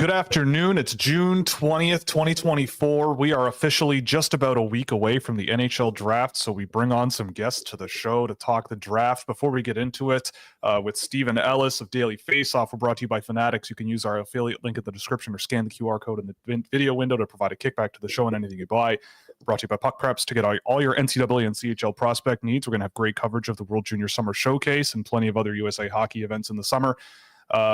Good afternoon. It's June 20th, 2024. We are officially just about a week away from the NHL Draft, so we bring on some guests to the show to talk the draft. Before we get into it, with Steven Ellis of Daily Faceoff, we're brought to you by Fanatics. You can use our affiliate link in the description or scan the QR code in the video window to provide a kickback to the show and anything you buy. We're brought to you by Puck Preps to get all your NCAA and CHL prospect needs. We're going to have great coverage of the World Junior Summer Showcase and plenty of other USA hockey events in the summer.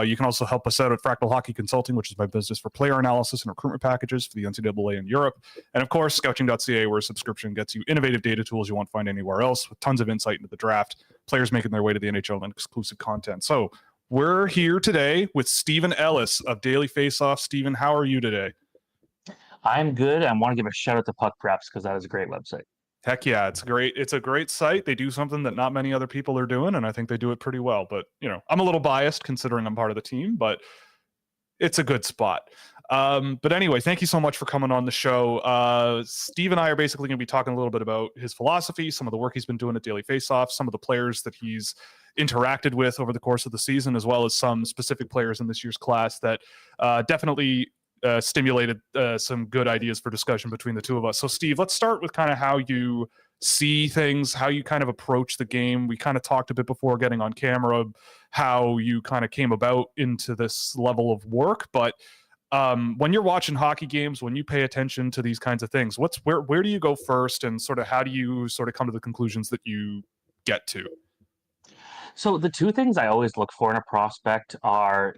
You can also help us out at Fractal Hockey Consulting, which is my business for player analysis and recruitment packages for the NCAA in Europe. And of course, Scouching.ca, where a subscription gets you innovative data tools you won't find anywhere else, with tons of insight into the draft, players making their way to the NHL, and exclusive content. So we're here today with Steven Ellis of Daily Faceoff. Steven, how are you today? I'm good. I want to give a shout out to Puck Preps because that is a great website. Heck yeah, it's great. It's a great site. They do something that not many other people are doing, and I think they do it pretty well. But, you know, I'm a little biased considering I'm part of the team, but it's a good spot. But anyway, thank you so much for coming on the show. Steve and I are basically going to be talking a little bit about his philosophy, some of the work he's been doing at Daily Faceoff, some of the players that he's interacted with over the course of the season, as well as some specific players in this year's class that definitely stimulated some good ideas for discussion between the two of us. So Steve, let's start with kind of how you see things, how you kind of approach the game. We kind of talked a bit before getting on camera, how you kind of came about into this level of work. But when you're watching hockey games, when you pay attention to these kinds of things, where do you go first, and sort of how do you sort of come to the conclusions that you get to? So the two things I always look for in a prospect are,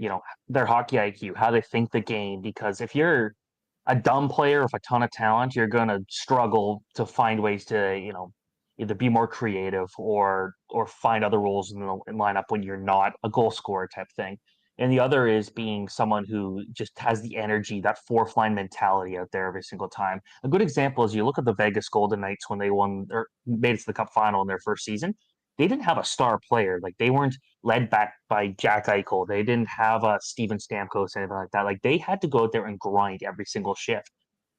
their hockey IQ, how they think the game. Because if you're a dumb player with a ton of talent, you're going to struggle to find ways to, either be more creative or find other roles in the lineup when you're not a goal scorer type thing. And the other is being someone who just has the energy, that fourth line mentality out there every single time. A good example is you look at the Vegas Golden Knights when they won or made it to the Cup final in their first season. They didn't have a star player. Like, they weren't led back by Jack Eichel. They didn't have a Steven Stamkos, anything like that. Like, they had to go out there and grind every single shift.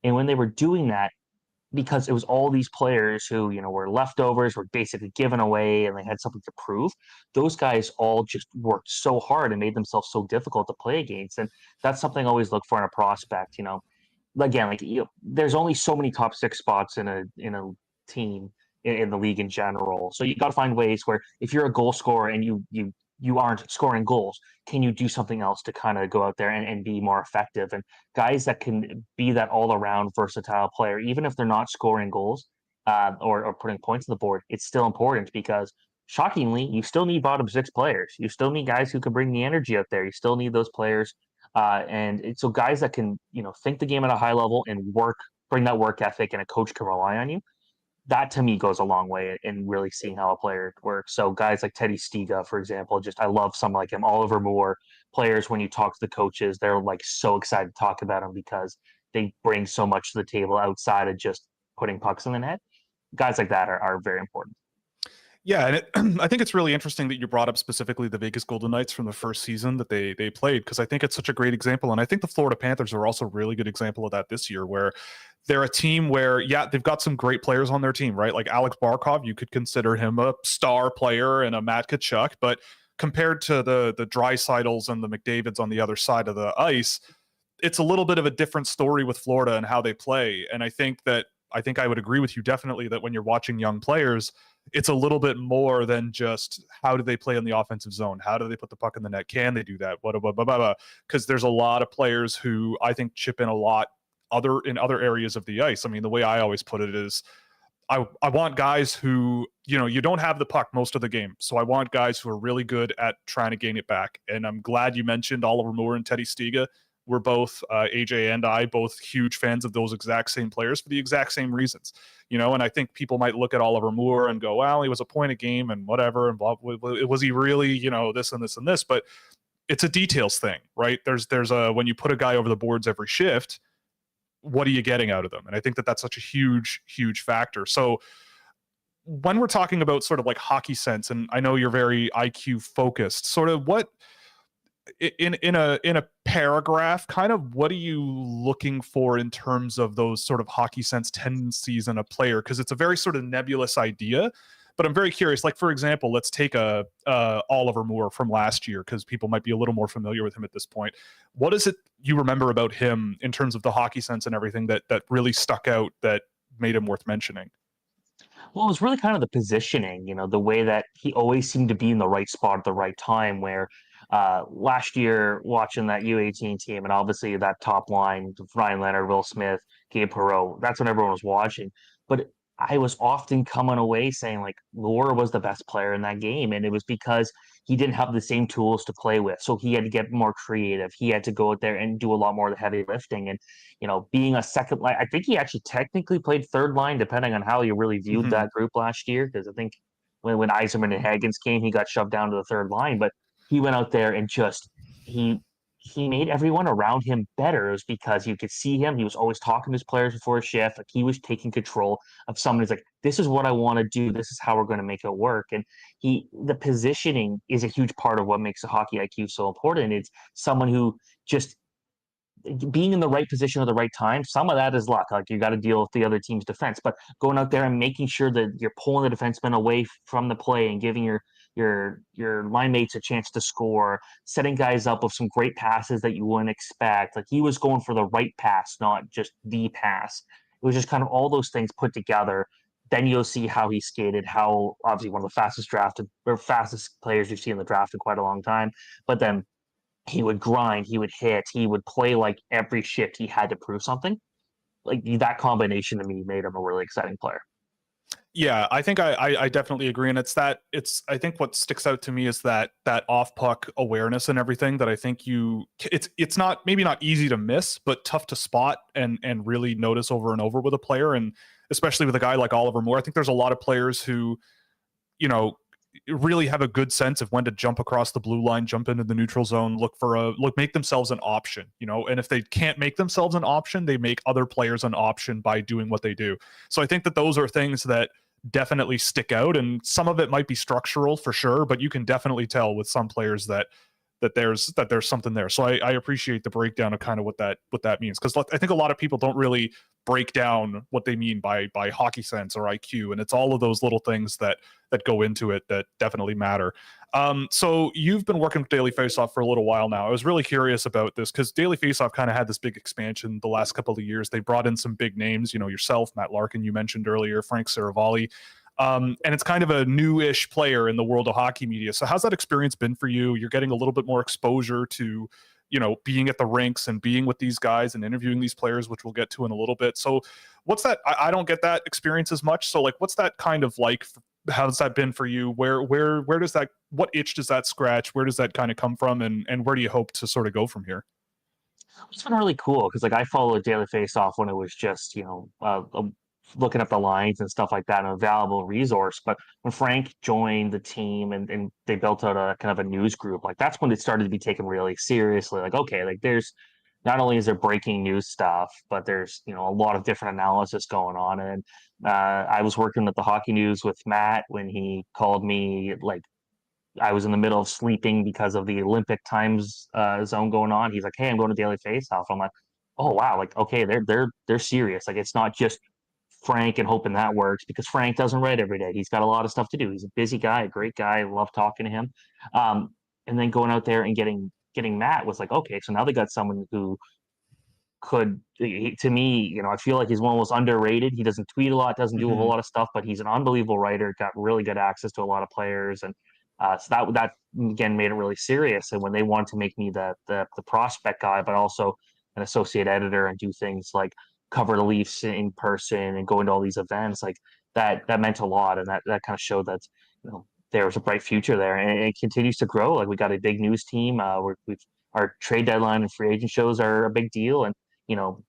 And when they were doing that, because it was all these players who, were leftovers, were basically given away, and they had something to prove, those guys all just worked so hard and made themselves so difficult to play against. And that's something I always look for in a prospect. Again, there's only so many top six spots in a team in the league in general. So you got to find ways where, if you're a goal scorer and you aren't scoring goals, can you do something else to kind of go out there and be more effective? And guys that can be that all-around versatile player, even if they're not scoring goals or putting points on the board, it's still important, because shockingly, you still need bottom six players. You still need guys who can bring the energy out there. You still need those players. So guys that can, think the game at a high level and bring that work ethic, and a coach can rely on you. That to me goes a long way in really seeing how a player works. So guys like Teddy Stiga, for example, I love someone like him. Oliver Moore, players, when you talk to the coaches, they're like so excited to talk about them because they bring so much to the table outside of just putting pucks in the net. Guys like that are very important. Yeah, and I think it's really interesting that you brought up specifically the Vegas Golden Knights from the first season that they played, because I think it's such a great example. And I think the Florida Panthers are also a really good example of that this year, where they're a team where, yeah, they've got some great players on their team, right? Like Alex Barkov, you could consider him a star player, and a Matt Tkachuk, but compared to the Dreisaitl's and the McDavids on the other side of the ice, it's a little bit of a different story with Florida and how they play. And I think I would agree with you definitely that when you're watching young players, it's a little bit more than just how do they play in the offensive zone? How do they put the puck in the net? Can they do that? Because there's a lot of players who I think chip in a lot in other areas of the ice. I mean, the way I always put it is I want guys who, you don't have the puck most of the game. So I want guys who are really good at trying to gain it back. And I'm glad you mentioned Oliver Moore and Teddy Stiga. We're both, AJ and I, both huge fans of those exact same players for the exact same reasons, and I think people might look at Oliver Moore and go, well, he was a point a game and whatever, and blah, was he really, this and this and this, but it's a details thing, right? There's when you put a guy over the boards every shift, what are you getting out of them? And I think that that's such a huge, huge factor. So when we're talking about sort of like hockey sense, and I know you're very IQ focused, sort of what, in a paragraph, kind of what are you looking for in terms of those sort of hockey sense tendencies in a player? Because it's a very sort of nebulous idea, But I'm very curious, like, for example, let's take Oliver Moore from last year, because people might be a little more familiar with him at this point. What is it you remember about him in terms of the hockey sense and everything that really stuck out, that made him worth mentioning? Well, it was really kind of the positioning, the way that he always seemed to be in the right spot at the right time. Where last year, watching that U18 team, and obviously that top line, Ryan Leonard, Will Smith, Gabe Perreault, that's when everyone was watching. But I was often coming away saying, like, Lohr was the best player in that game. And it was because he didn't have the same tools to play with. So he had to get more creative. He had to go out there and do a lot more of the heavy lifting. And being a second line, I think he actually technically played third line, depending on how you really viewed Mhm. that group last year. Because I think when Eiserman and Hagens came, he got shoved down to the third line, but he went out there and just he he made everyone around him better. It was because you could see him. He was always talking to his players before a shift. Like, he was taking control of someone who's like, this is what I want to do. This is how we're going to make it work. And the positioning is a huge part of what makes a hockey IQ so important. It's someone who just being in the right position at the right time. Some of that is luck. Like, you got to deal with the other team's defense, but going out there and making sure that you're pulling the defenseman away from the play and giving your line mates a chance to score, setting guys up with some great passes that you wouldn't expect. Like, he was going for the right pass, not just the pass. It was just kind of all those things put together. Then you'll see how he skated, how obviously one of the fastest players you've seen in the draft in quite a long time. But then he would grind, he would hit, he would play like every shift he had to prove something. Like, that combination to me made him a really exciting player. Yeah, I think I definitely agree, and I think what sticks out to me is that off puck awareness and everything, that I think it's not, maybe not easy to miss, but tough to spot and really notice over and over with a player, and especially with a guy like Oliver Moore. I think there's a lot of players who, you know, really have a good sense of when to jump across the blue line, jump into the neutral zone, make themselves an option, and if they can't make themselves an option, they make other players an option by doing what they do. So I think that those are things that definitely stick out, and some of it might be structural for sure, but you can definitely tell with some players that there's something there. So I appreciate the breakdown of kind of what that means, because I think a lot of people don't really break down what they mean by hockey sense or IQ, and it's all of those little things that go into it that definitely matter. So you've been working with Daily Faceoff for a little while now. I was really curious about this because Daily Faceoff kind of had this big expansion the last couple of years. They brought in some big names, yourself, Matt Larkin, you mentioned earlier, Frank Saravalli. And it's kind of a new-ish player in the world of hockey media. So how's that experience been for you? You're getting a little bit more exposure to, being at the rinks and being with these guys and interviewing these players, which we'll get to in a little bit. So what's that? I don't get that experience as much. So, like, what's that kind of like? How's that been for you? Where does that, what itch does that scratch? Where does that kind of come from? And where do you hope to sort of go from here? It's been really cool because, like, I followed Daily Faceoff when it was just looking up the lines and stuff like that, an valuable resource. But when Frank joined the team and they built out a kind of a news group, like, that's when it started to be taken really seriously. Like, okay, like, there's not only is there breaking news stuff, but there's a lot of different analysis going on. And I was working at the Hockey News with Matt when he called me. Like, I was in the middle of sleeping because of the Olympic times zone going on. He's like, "Hey, I'm going to Daily Faceoff." I'm like, "Oh wow, like, okay, they're serious. Like, it's not just Frank and hoping that works, because Frank doesn't write every day. He's got a lot of stuff to do. He's a busy guy, a great guy. I love talking to him." And then going out there and getting Matt was like, okay, so now they got someone who to me, I feel like he's one of those underrated. He doesn't tweet a lot, doesn't do a whole Mhm. lot of stuff, but he's an unbelievable writer, got really good access to a lot of players. And so that again made it really serious. And when they wanted to make me the prospect guy, but also an associate editor, and do things like cover the Leafs in person and go into all these events, like, that meant a lot. And that kind of showed that, there was a bright future there, and it continues to grow. Like, we got a big news team. Our trade deadline and free agent shows are a big deal. And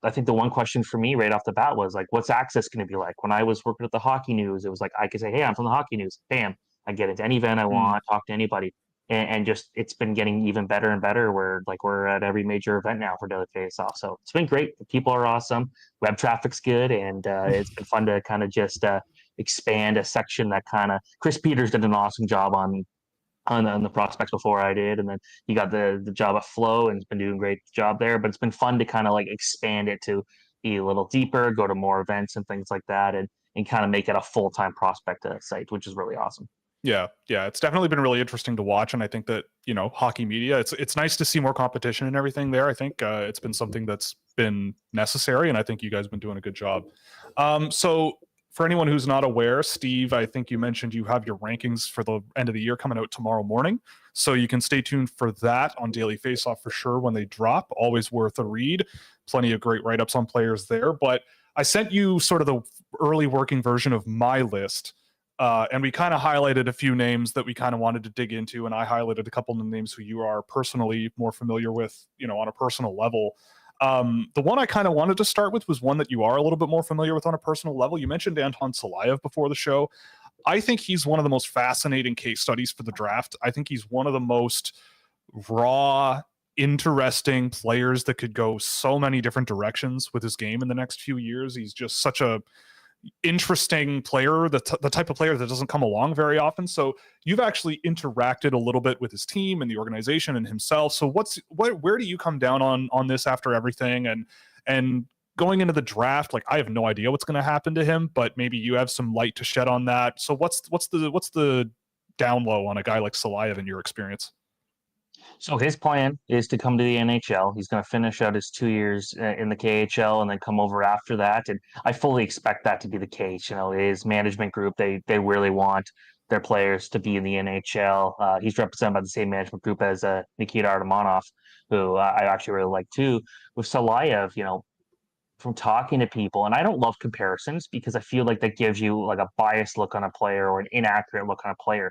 I think the one question for me right off the bat was, like, what's access going to be like? When I was working at the Hockey News, it was like, I could say, "Hey, I'm from the Hockey News." Bam, I get into any event I Mm. want, talk to anybody. And just, it's been getting even better and better, where, like, we're at every major event now for Daily Face Off. So it's been great. The people are awesome. Web traffic's good. And it's been fun to kind of just expand a section that kind of, Chris Peters did an awesome job on the prospects before I did, and then you got the job at Flow, and has been doing a great job there. But it's been fun to kind of like expand it to be a little deeper, go to more events and things like that. And and kind of make it a full-time prospect site, which is really awesome. Yeah, it's definitely been really interesting to watch, and I think that hockey media, it's nice to see more competition and everything there. I think it's been something that's been necessary, and I think you guys have been doing a good job. So for anyone who's not aware, Steve, I think you mentioned you have your rankings for the end of the year coming out tomorrow morning, so you can stay tuned for that on Daily Faceoff for sure when they drop. Always worth a read. Plenty of great write-ups on players there, but I sent you sort of the early working version of my list. And we kind of highlighted a few names that we kind of wanted to dig into, and I highlighted a couple of names who you are personally more familiar with, on a personal level. The one I kind of wanted to start with was one that you are a little bit more familiar with on a personal level. You mentioned Anton Salia before the show. I think he's one of the most fascinating case studies for the draft. I think he's one of the most raw, interesting players that could go so many different directions with his game in the next few years. He's just such a interesting player, the type of player that doesn't come along very often. So you've actually interacted a little bit with his team and the organization and himself. So where do you come down on this after everything and going into the draft? Like, I have no idea what's going to happen to him, but maybe you have some light to shed on that. So what's the down low on a guy like Salia in your experience? So his plan is to come to the NHL. He's going to finish out his 2 years in the KHL and then come over after that. And I fully expect that to be the case. His management group, they really want their players to be in the NHL. He's represented by the same management group as Nikita Artemonov, who I actually really like too. With Salayev, from talking to people, and I don't love comparisons because I feel like that gives you like a biased look on a player or an inaccurate look on a player.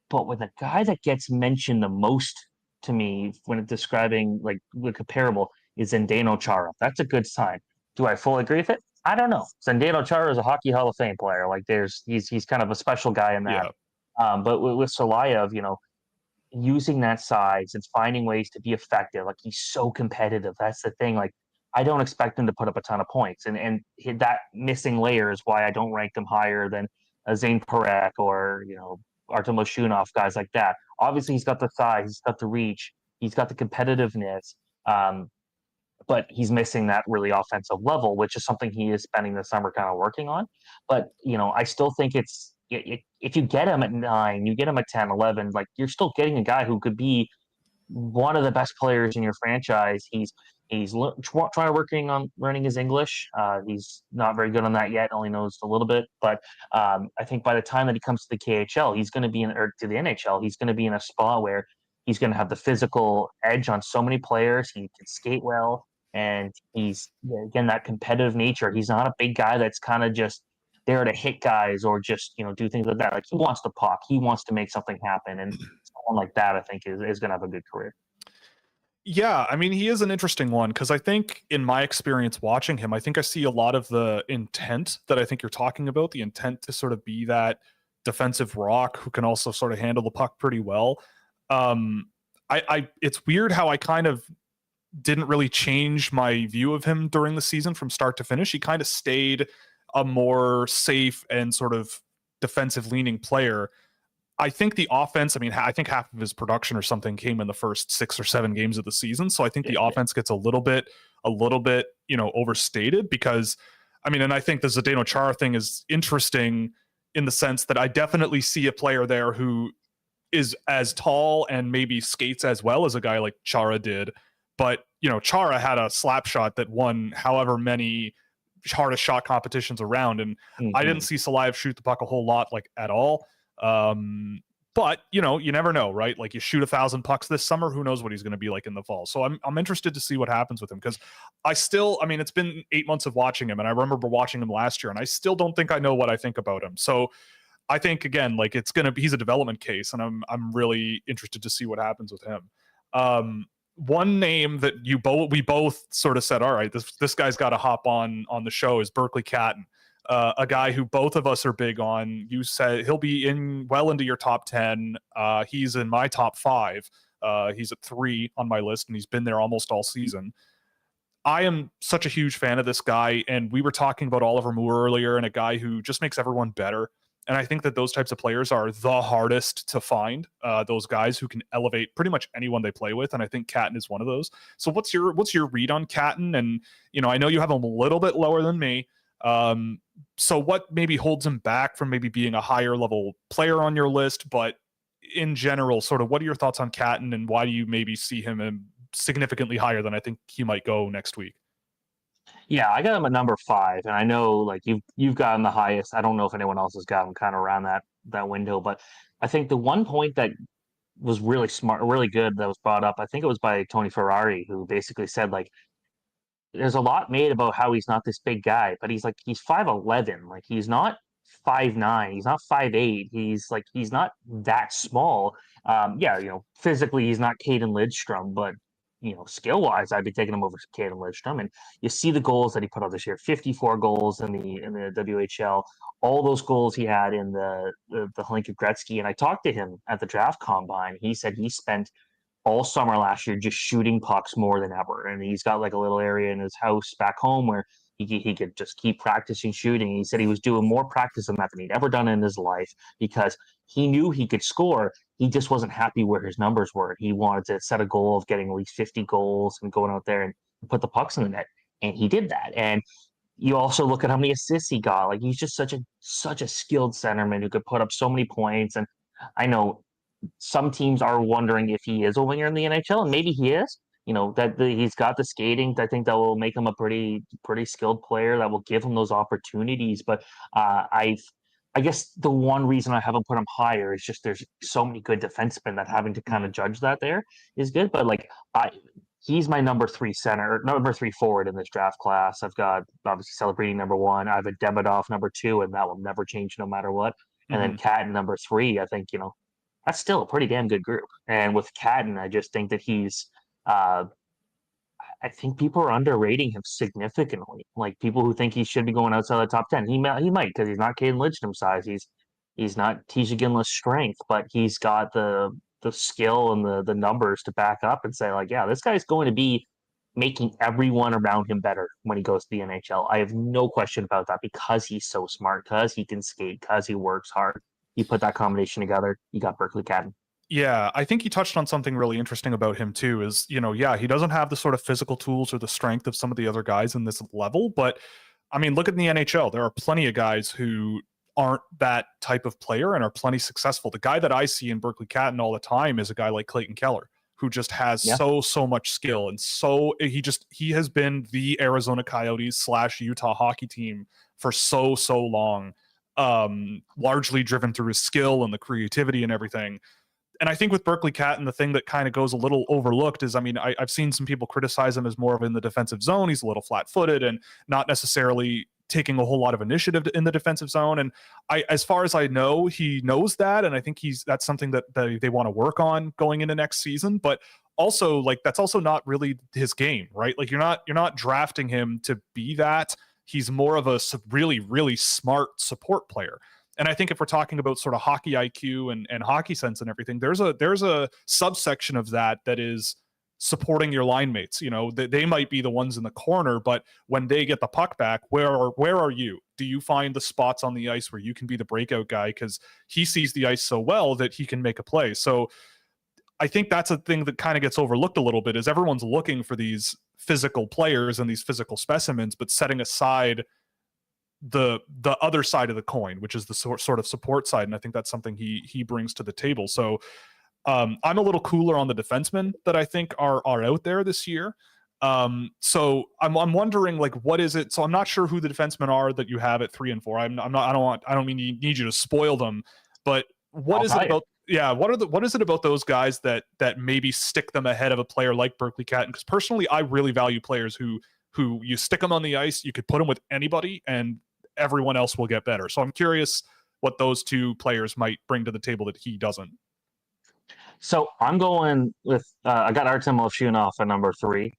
But with a guy that gets mentioned the most to me when describing like the comparable is Zdeno Chara. That's a good sign. Do I fully agree with it? I don't know. Zdeno Chara is a Hockey Hall of Fame player. Like he's kind of a special guy in that. Yeah. But with Salayev, using that size and finding ways to be effective. Like, he's so competitive. That's the thing. Like, I don't expect him to put up a ton of points, and that missing layer is why I don't rank him higher than Zane Parekh or Artem Lashunov, guys like that. Obviously, he's got the size, he's got the reach, he's got the competitiveness, but he's missing that really offensive level, which is something he is spending the summer kind of working on. But I still think if you get him at 9, you get him at 10, 11, like, you're still getting a guy who could be one of the best players in your franchise. He's working on learning his English. He's not very good on that yet, only knows a little bit. But I think by the time that he comes to the KHL, he's going to be to the NHL, he's going to be in a spot where he's going to have the physical edge on so many players. He can skate well, and he's, again, that competitive nature. He's not a big guy that's kind of just there to hit guys or just do things like that. Like, he wants to puck, he wants to make something happen, and someone like that, I think, is going to have a good career. Yeah, I mean, he is an interesting one because I think in my experience watching him, I think I see a lot of the intent that I think you're talking about, the intent to sort of be that defensive rock who can also sort of handle the puck pretty well. It's weird how I kind of didn't really change my view of him during the season from start to finish. He kind of stayed a more safe and sort of defensive leaning player. I think the offense, I think half of his production or something came in the first 6 or 7 games of the season. So I think the offense gets a little bit, overstated because, and I think the Zdeno Chara thing is interesting in the sense that I definitely see a player there who is as tall and maybe skates as well as a guy like Chara did. But, Chara had a slap shot that won however many hardest shot competitions around. And I didn't see Salia shoot the puck a whole lot, like, at all. But you never know, right? Like, you shoot 1,000 pucks this summer, who knows what he's going to be like in the fall. So I'm interested to see what happens with him because it's been 8 months of watching him, and I remember watching him last year, and I still don't think I know what I think about him. So I think, again, like, he's a development case, and I'm really interested to see what happens with him. One name that we both sort of said, all right, this guy's got to hop on the show, is Berkeley Catton. A guy who both of us are big on. You said he'll be well into your top 10. He's in my top 5. He's at 3 on my list, and he's been there almost all season. I am such a huge fan of this guy, and we were talking about Oliver Moore earlier, and a guy who just makes everyone better. And I think that those types of players are the hardest to find, those guys who can elevate pretty much anyone they play with. And I think Catton is one of those. So what's your read on Catton? And, I know you have him a little bit lower than me. So what maybe holds him back from maybe being a higher level player on your list? But in general, sort of what are your thoughts on Catton, and why do you maybe see him significantly higher than I think he might go next week? Yeah, I got him at number 5, and I know like you've got him the highest. I don't know if anyone else has got him kind of around that window, but I think the one point that was really smart, really good that was brought up, I think it was by Tony Ferrari, who basically said like there's a lot made about how he's not this big guy, but he's 5'11", like he's not 5'9", he's not 5'8", he's not that small. Yeah, physically he's not Caden Lidstrom, but skill wise, I'd be taking him over Caden Lidstrom. And you see the goals that he put out this year: 54 goals in the WHL, all those goals he had in the Hlinka Gretzky. And I talked to him at the draft combine. He said he spent all summer last year just shooting pucks more than ever. And he's got like a little area in his house back home where he could just keep practicing shooting. He said he was doing more practice than that than he'd ever done in his life because he knew he could score. He just wasn't happy where his numbers were. He wanted to set a goal of getting at least 50 goals and going out there and put the pucks in the net. And he did that. And you also look at how many assists he got. Like he's just such a skilled centerman who could put up so many points. And I know some teams are wondering if he is a winger in the NHL, and maybe he is. He's got the skating. I think that will make him a pretty skilled player that will give him those opportunities. But I guess the one reason I haven't put him higher is just there's so many good defensemen that having to kind of judge that there is good. But he's my number 3 center, number 3 forward in this draft class. I've got obviously celebrating number 1. I have a Demidov number 2, and that will never change no matter what. And then Catton number 3. I think that's still a pretty damn good group. And with Catton, I just think that he's I think people are underrating him significantly. Like people who think he should be going outside the top 10. He might because he's not Caden Lidstrom size. He's not Tisha Ginla's strength, but he's got the skill and the numbers to back up and say like, yeah, this guy's going to be making everyone around him better when he goes to the NHL. I have no question about that because he's so smart, because he can skate, because he works hard. You put that combination together, you got Berkeley Catton. Yeah, I think you touched on something really interesting about him too, is, yeah, he doesn't have the sort of physical tools or the strength of some of the other guys in this level. But I mean, look at the NHL. There are plenty of guys who aren't that type of player and are plenty successful. The guy that I see in Berkeley Catton all the time is a guy like Clayton Keller, who just has so much skill. And he has been the Arizona Coyotes / Utah hockey team for so long, largely driven through his skill and the creativity and everything. And I think with Berkeley Catton, the thing that kind of goes a little overlooked is, I mean, I've seen some people criticize him as more of in the defensive zone. He's a little flat-footed and not necessarily taking a whole lot of initiative in the defensive zone. And as far as I know, he knows that. And I think that's something that they want to work on going into next season. But also, like, that's also not really his game, right? Like, you're not drafting him to be that. He's more of a really, really smart support player. And I think if we're talking about sort of hockey IQ and hockey sense and everything, there's a subsection of that is supporting your line mates. They might be the ones in the corner, but when they get the puck back, where are you? Do you find the spots on the ice where you can be the breakout guy? Because he sees the ice so well that he can make a play. So I think that's a thing that kind of gets overlooked a little bit, is everyone's looking for these physical players and these physical specimens, but setting aside the other side of the coin, which is the sort of support side. And I think that's something he brings to the table. So I'm a little cooler on the defensemen that I think are out there this year. So I'm wondering, like, what is it? So I'm not sure who the defensemen are that you have at 3 and 4. I don't mean need you to spoil them, but what is it about? Yeah, what is it about those guys that maybe stick them ahead of a player like Berkeley Catton? Because personally, I really value players who you stick them on the ice, you could put them with anybody, and everyone else will get better. So I'm curious what those two players might bring to the table that he doesn't. So I'm going with I got Artem Molchanov at number 3,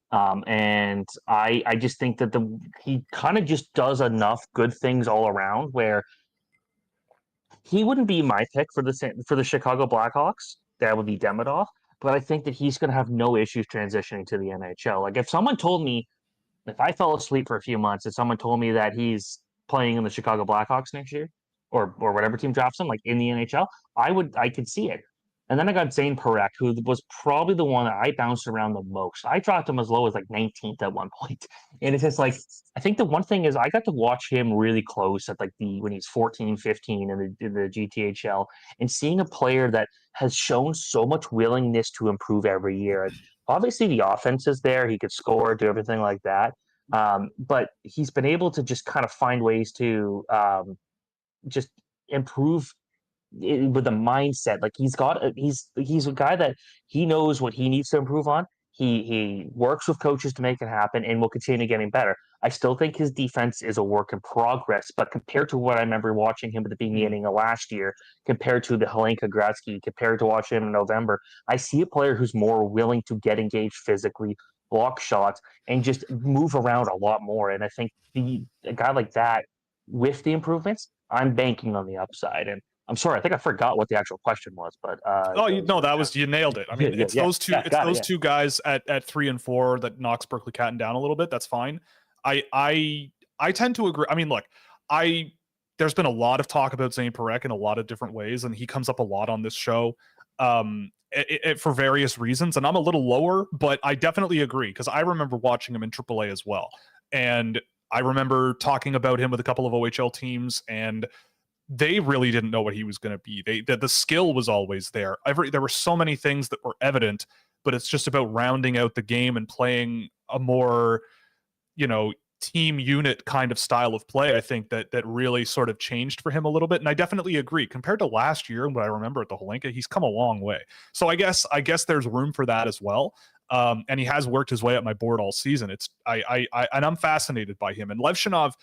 and I just think that he kind of just does enough good things all around where he wouldn't be my pick for the Chicago Blackhawks. That would be Demidov, but I think that he's going to have no issues transitioning to the NHL. Like if someone told me, if I fell asleep for a few months and someone told me that he's playing in the Chicago Blackhawks next year or whatever team drafts him, like in the NHL, I could see it. And then I got Zane Parekh, who was probably the one that I bounced around the most. I dropped him as low as like 19th at one point. And it's just like, I think the one thing is I got to watch him really close at like when he's 14, 15 in the GTHL, and seeing a player that has shown so much willingness to improve every year. And obviously the offense is there. He could score, do everything like that. But he's been able to just kind of find ways to just improve with a mindset. Like he's a guy that he knows what he needs to improve on. He works with coaches to make it happen and will continue getting better. I still think his defense is a work in progress, but compared to what I remember watching him at the beginning of last year, compared to the Helenka Gretzky, compared to watching him in November, I see a player who's more willing to get engaged physically, block shots, and just move around a lot more. And I think a guy like that, with the improvements, I'm banking on the upside. And I'm sorry, I think I forgot what the actual question was, but you nailed it. I mean, it's those two guys at 3 and 4 that knocks Berkeley Catton down a little bit. That's fine. I tend to agree. I mean, look, there's been a lot of talk about Zane Parekh in a lot of different ways, and he comes up a lot on this show for various reasons. And I'm a little lower, but I definitely agree because I remember watching him in AAA as well, and I remember talking about him with a couple of OHL teams, and they really didn't know what he was going to be. The skill was always there. There were so many things that were evident, but it's just about rounding out the game and playing a more, team unit kind of style of play. I think that really sort of changed for him a little bit. And I definitely agree. Compared to last year and what I remember at the Helenka, he's come a long way. So I guess there's room for that as well. And he has worked his way up my board all season. And I'm fascinated by him. And Levshinov,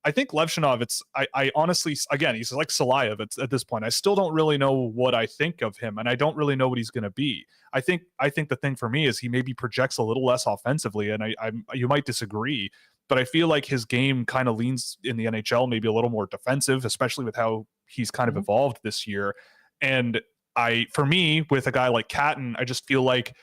I think Levshinov, I honestly, again, he's like Salia at this point. I still don't really know what I think of him, and I don't really know what he's going to be. I think the thing for me is he maybe projects a little less offensively, and you might disagree, but I feel like his game kind of leans in the NHL maybe a little more defensive, especially with how he's kind of evolved this year. And for me, with a guy like Catton, I just feel like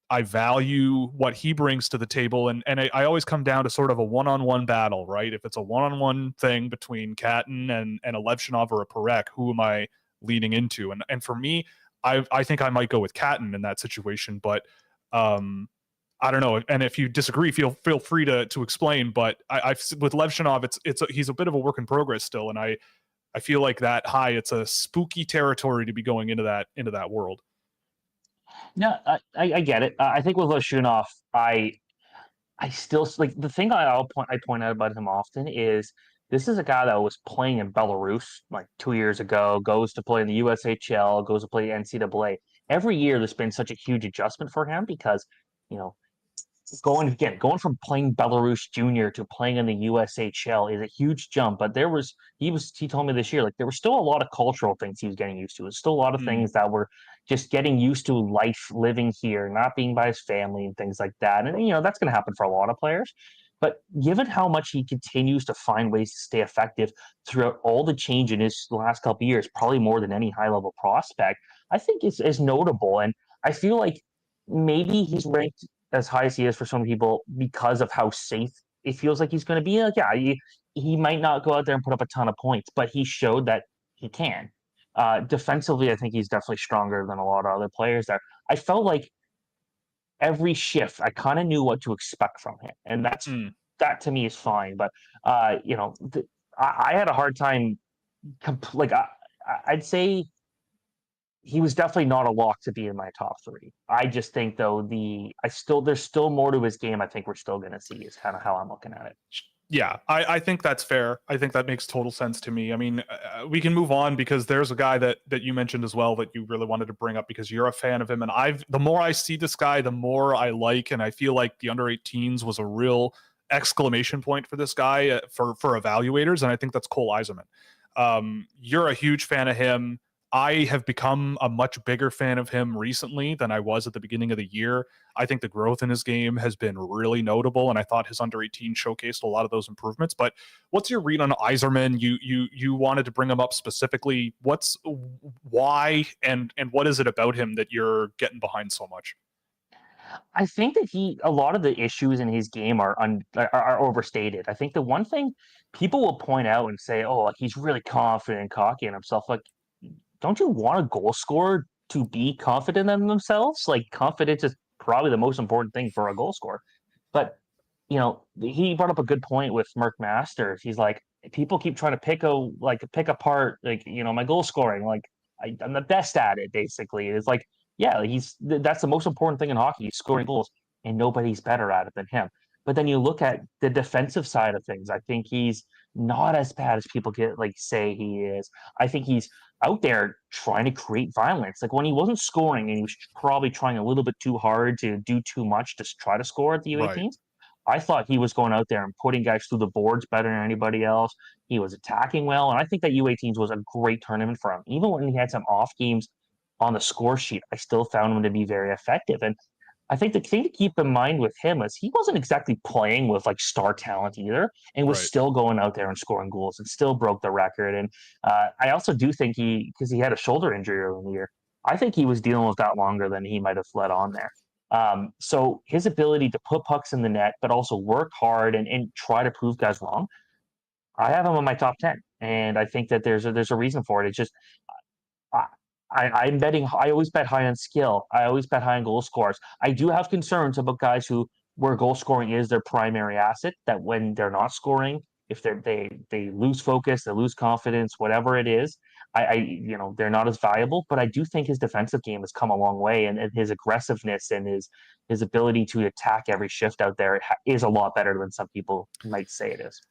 I value what he brings to the table. And I always come down to sort of a one-on-one battle, right? If it's a one-on-one thing between Catton and a Levshinov or a Parekh, who am I leaning into? And for me, I think I might go with Catton in that situation, but I don't know. And if you disagree, feel free to explain. But with Levshinov, he's a bit of a work in progress still. And I feel like that it's a spooky territory to be going into that world. No, I get it. I think with Levshinov, I still like the thing I point out about him often is this is a guy that was playing in Belarus like 2 years ago, goes to play in the USHL, goes to play NCAA. Every year, there's been such a huge adjustment for him because, going from playing Belarus junior to playing in the USHL is a huge jump. But he told me this year, like there were still a lot of cultural things he was getting used to. There's still a lot of things that were just getting used to life living here, not being by his family and things like that. And, that's going to happen for a lot of players. But given how much he continues to find ways to stay effective throughout all the change in his last couple of years, probably more than any high level prospect, I think is notable. And I feel like maybe he's ranked as high as he is for some people because of how safe it feels like he's going to be. Like, yeah, he might not go out there and put up a ton of points, but he showed that he can. Defensively, I think he's definitely stronger than a lot of other players there. I felt like every shift, I kind of knew what to expect from him, and that to me is fine. But I had a hard time. I'd say he was definitely not a lock to be in my top 3. I just think though there's still more to his game. I think we're still going to see is kind of how I'm looking at it. Yeah, I think that's fair. I think that makes total sense to me. I mean, we can move on because there's a guy that you mentioned as well that you really wanted to bring up because you're a fan of him. And the more I see this guy, the more I like, and I feel like the under-18s was a real exclamation point for this guy for evaluators. And I think that's Cole Eiserman. You're a huge fan of him. I have become a much bigger fan of him recently than I was at the beginning of the year. I think the growth in his game has been really notable, and I thought his under-18 showcased a lot of those improvements. But what's your read on Eiserman? You wanted to bring him up specifically. Why and what is it about him that you're getting behind so much? I think that a lot of the issues in his game are overstated. I think the one thing people will point out and say, "Oh, he's really confident and cocky in himself," like, don't you want a goal scorer to be confident in themselves. Like, confidence is probably the most important thing for a goal scorer. But, he brought up a good point with Mark Masters. He's like, people keep trying to pick apart, like, my goal scoring. Like, I'm the best at it, basically. It's like, yeah, that's the most important thing in hockey, he's scoring goals, and nobody's better at it than him. But then you look at the defensive side of things. I think he's not as bad as people say he is. I think he's out there trying to create violence. Like, when he wasn't scoring and he was probably trying a little bit too hard to do too much to try to score at the Right. U18s, I thought he was going out there and putting guys through the boards better than anybody else. He was attacking well, and I think that U18s was a great tournament for him. Even when he had some off games on the score sheet, I still found him to be very effective. And I think the thing to keep in mind with him is he wasn't exactly playing with like star talent either, and was Right. still going out there and scoring goals and still broke the record. And I also do think because he had a shoulder injury early in the year, I think he was dealing with that longer than he might have let on there. So his ability to put pucks in the net, but also work hard and try to prove guys wrong, I have him in my top 10. And I think that there's a reason for it. It's just, I, I'm betting. I always bet high on skill. I always bet high on goal scores. I do have concerns about guys where goal scoring is their primary asset. That when they're not scoring, if they lose focus, they lose confidence, whatever it is, they're not as valuable. But I do think his defensive game has come a long way, and his aggressiveness and his ability to attack every shift out there is a lot better than some people might say it is.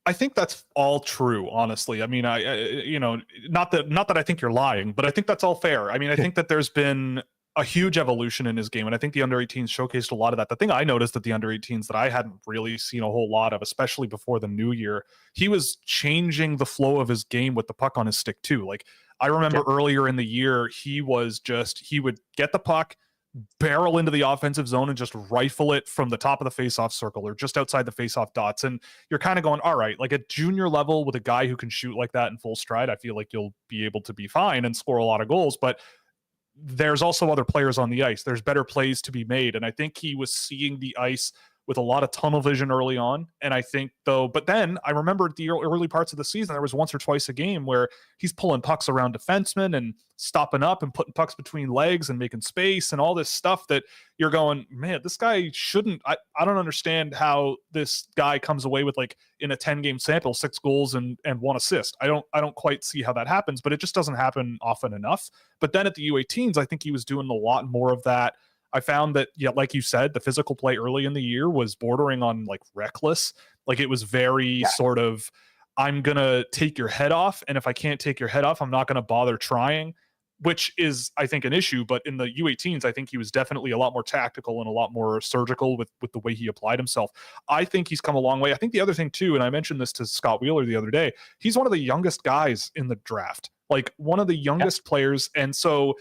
I think that's all true, honestly. I mean, not that I think you're lying, but I think that's all fair. I mean, I think that there's been a huge evolution in his game, and I think the under 18s showcased a lot of that. The thing I noticed at the under 18s that I hadn't really seen a whole lot of, especially before the new year, he was changing the flow of his game with the puck on his stick too. Like, I remember earlier in the year, he would get the puck, barrel into the offensive zone and just rifle it from the top of the faceoff circle or just outside the faceoff dots. And you're kind of going, all right, like at junior level with a guy who can shoot like that in full stride, I feel like you'll be able to be fine and score a lot of goals. But there's also other players on the ice. There's better plays to be made. And I think he was seeing the ice with a lot of tunnel vision early on. And I think but then I remember the early parts of the season, there was once or twice a game where he's pulling pucks around defensemen and stopping up and putting pucks between legs and making space and all this stuff that you're going, man, this guy shouldn't, I don't understand how this guy comes away with, like, in a 10-game sample, 6 goals and 1 assist. I don't quite see how that happens, but it just doesn't happen often enough. But then at the U18s, I think he was doing a lot more of that. I found that, yeah, like you said, the physical play early in the year was bordering on like reckless. Like, it was very sort of, I'm going to take your head off. And if I can't take your head off, I'm not going to bother trying, which is, I think, an issue. But in the U18s, I think he was definitely a lot more tactical and a lot more surgical with the way he applied himself. I think he's come a long way. I think the other thing too, and I mentioned this to Scott Wheeler the other day, he's one of the youngest guys in the draft, like one of the youngest players. And so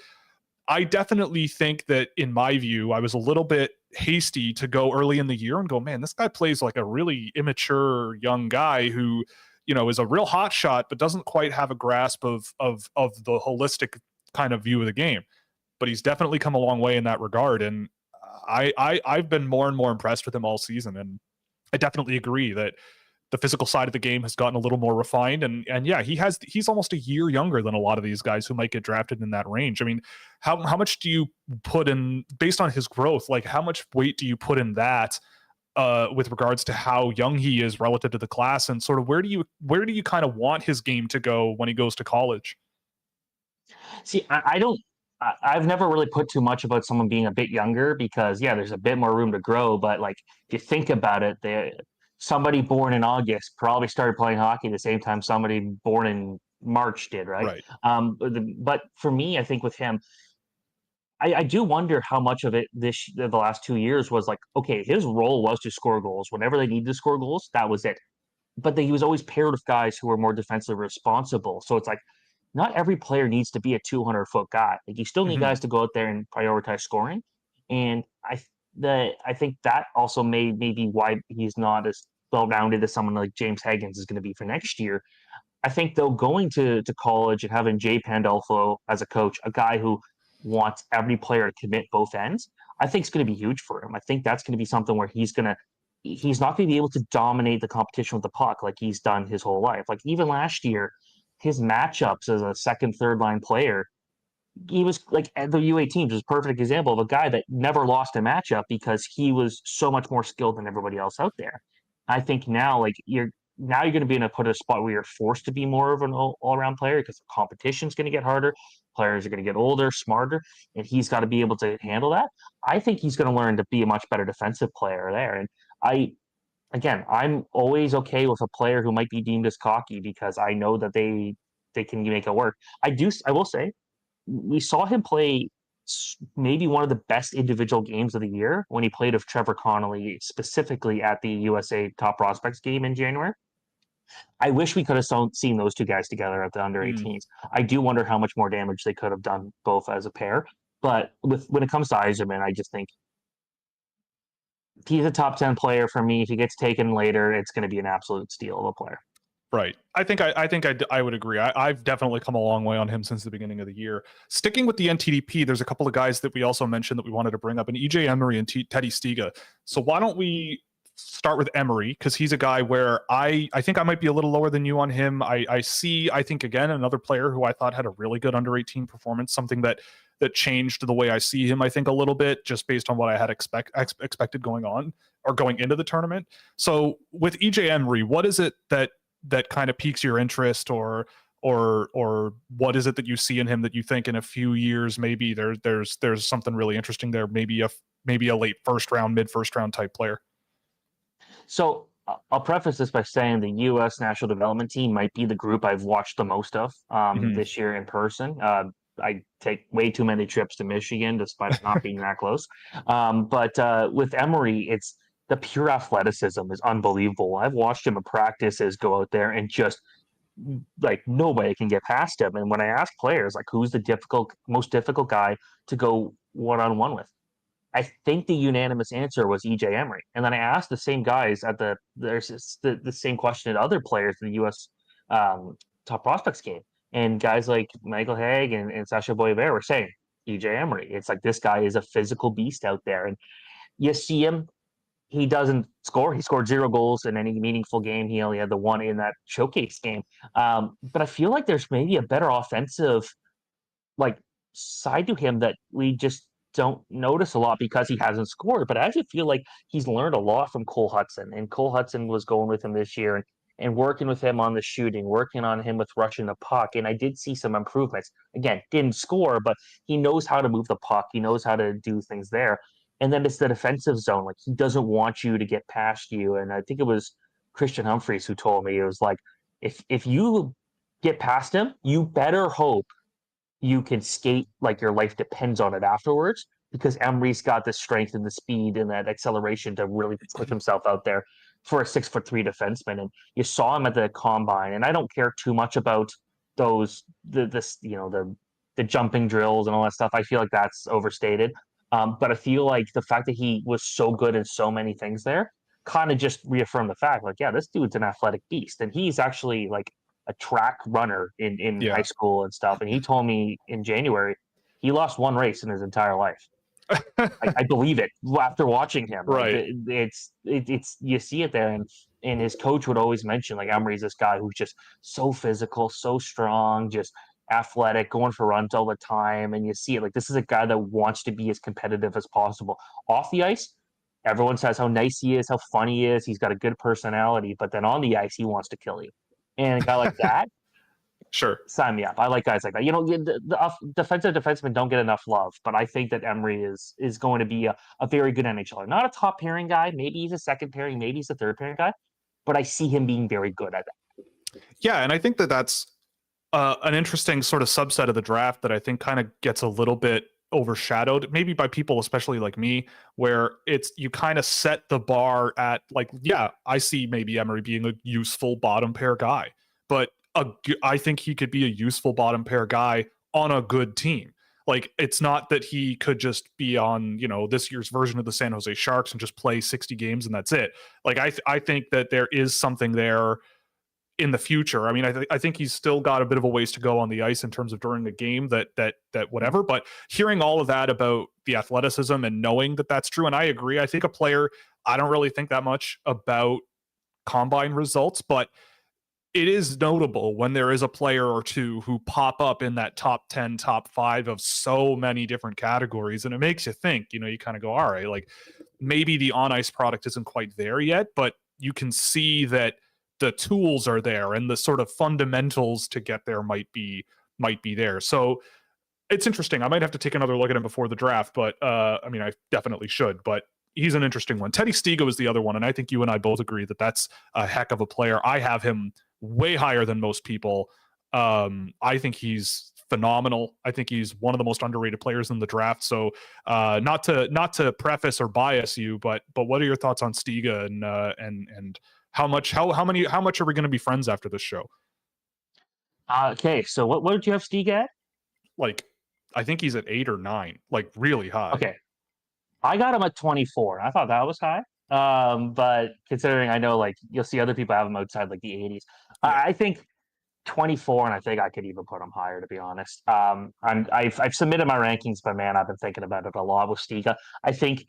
I definitely think that, in my view, I was a little bit hasty to go early in the year and go, man, this guy plays like a really immature young guy who, is a real hot shot, but doesn't quite have a grasp of the holistic kind of view of the game. But he's definitely come a long way in that regard. And I've been more and more impressed with him all season. And I definitely agree that the physical side of the game has gotten a little more refined. And yeah, he's almost a year younger than a lot of these guys who might get drafted in that range. I mean, how much do you put in, based on his growth, like how much weight do you put in that with regards to how young he is relative to the class, and sort of where do you kind of want his game to go when he goes to college? See, I've never really put too much about someone being a bit younger because, yeah, there's a bit more room to grow. But like, if you think about it, somebody born in August probably started playing hockey the same time somebody born in March did, right? But for me, I think with him, I do wonder how much of it the last 2 years was like, okay, his role was to score goals. Whenever they needed to score goals, that was it. But he was always paired with guys who were more defensively responsible. So it's like, not every player needs to be a 200-foot guy. Like, you still need guys to go out there and prioritize scoring. And I think that also may be why he's not as well-rounded as someone like James Higgins is going to be for next year. I think, though, going to college and having Jay Pandolfo as a coach, a guy who wants every player to commit both ends, I think it's going to be huge for him. I think that's going to be something where he's not going to be able to dominate the competition with the puck like he's done his whole life. Like, even last year, his matchups as a second, third line player, he was like at the U18, just a perfect example of a guy that never lost a matchup because he was so much more skilled than everybody else out there. I think now, like you're going to be in a put a spot where you're forced to be more of an all-around player because the competition's going to get harder. Players are going to get older, smarter, and he's got to be able to handle that. I think he's going to learn to be a much better defensive player there. And I'm always okay with a player who might be deemed as cocky because I know that they can make it work. I will say we saw him play maybe one of the best individual games of the year when he played with Trevor Connolly, specifically at the USA Top Prospects game in January. I wish we could have seen those two guys together at the under 18s. I do wonder how much more damage they could have done both as a pair. But when it comes to Eiserman, I just think he's a top 10 player for me. If he gets taken later, it's going to be an absolute steal of a player. Right. I would agree. I've definitely come a long way on him since the beginning of the year. Sticking with the NTDP, there's a couple of guys that we also mentioned that we wanted to bring up, and EJ Emery and Teddy Stiga. So why don't we start with Emery, because he's a guy where I think I might be a little lower than you on him. I think, again, another player who I thought had a really good under 18 performance, something that changed the way I see him, I think, a little bit, just based on what I had expected going into the tournament. So with EJ Emery, what is it that kind of piques your interest, or what is it that you see in him that you think in a few years maybe there's something really interesting there, maybe a late first round, mid first round type player? So I'll preface this by saying the U.S. National Development Team might be the group I've watched the most of this year in person. I take way too many trips to Michigan, despite it not being that close. But with Emery, it's the pure athleticism is unbelievable. I've watched him in practices go out there and just like nobody can get past him. And when I ask players like who's the most difficult guy to go one-on-one with, I think the unanimous answer was EJ Emery. And then I asked the same guys at the same question at other players in the U.S. Top Prospects game, and guys like Michael Haig and Sasha Boisvert were saying EJ Emery. It's like this guy is a physical beast out there, and you see him. He doesn't score. He scored 0 goals in any meaningful game. He only had the one in that showcase game. But I feel like there's maybe a better offensive like side to him that we just don't notice a lot because he hasn't scored. But I actually feel like he's learned a lot from Cole Hudson, and Cole Hudson was going with him this year and working with him on the shooting, working on him with rushing the puck. And I did see some improvements. Again, didn't score, but he knows how to move the puck. He knows how to do things there. And then it's the defensive zone. Like he doesn't want you to get past you. And I think it was Christian Humphreys who told me, it was like, if you get past him, you better hope you can skate like your life depends on it afterwards, because Emery's got the strength and the speed and that acceleration to really put himself out there for a 6'3" defenseman. And you saw him at the combine, and I don't care too much about the jumping drills and all that stuff. I feel like that's overstated. But I feel like the fact that he was so good in so many things there kind of just reaffirmed the fact, like, yeah, this dude's an athletic beast, and he's actually like a track runner in high school and stuff. And he told me in January he lost 1 race in his entire life. I believe it after watching him. Right. Like, it's you see it there, and his coach would always mention like Emery's this guy who's just so physical, so strong, just athletic, going for runs all the time. And you see it, like this is a guy that wants to be as competitive as possible. Off the ice, everyone says how nice he is, how funny he is. He's got a good personality, but then on the ice, he wants to kill you. And a guy like that, Sure, sign me up. I like guys like that. You know, the defensive defensemen don't get enough love, but I think that Emery is going to be a very good NHLer. Not a top pairing guy. Maybe he's a second pairing. Maybe he's a third pairing guy. But I see him being very good at that. Yeah, and I think that's an interesting sort of subset of the draft that I think kind of gets a little bit overshadowed, maybe by people, especially like me, where it's you kind of set the bar at like, yeah, I see maybe Emery being a useful bottom pair guy, but I think he could be a useful bottom pair guy on a good team. Like, it's not that he could just be on, this year's version of the San Jose Sharks and just play 60 games and that's it. Like, I think that there is something there in the future. I mean, I think he's still got a bit of a ways to go on the ice in terms of during the game that whatever, but hearing all of that about the athleticism and knowing that that's true. And I agree. I think a player, I don't really think that much about combine results, but it is notable when there is a player or two who pop up in that top 10, top 5 of so many different categories. And it makes you think, you kind of go, all right, like maybe the on ice product isn't quite there yet, but you can see that the tools are there and the sort of fundamentals to get there might be there. So it's interesting. I might have to take another look at him before the draft, but I mean, I definitely should, but he's an interesting one. Teddy Stiga was the other one. And I think you and I both agree that that's a heck of a player. I have him way higher than most people. I think he's phenomenal. I think he's one of the most underrated players in the draft. So not to preface or bias you, but what are your thoughts on Stiga and how much are we going to be friends after this show? Okay, so what did you have Stiga at? Like, I think he's at 8 or 9, like really high. Okay, I got him at 24. I thought that was high. But considering I know like you'll see other people have him outside like the 80s, Yeah. I think 24, and I think I could even put him higher, to be honest. I've submitted my rankings, but man, I've been thinking about it a lot with Stiga. I think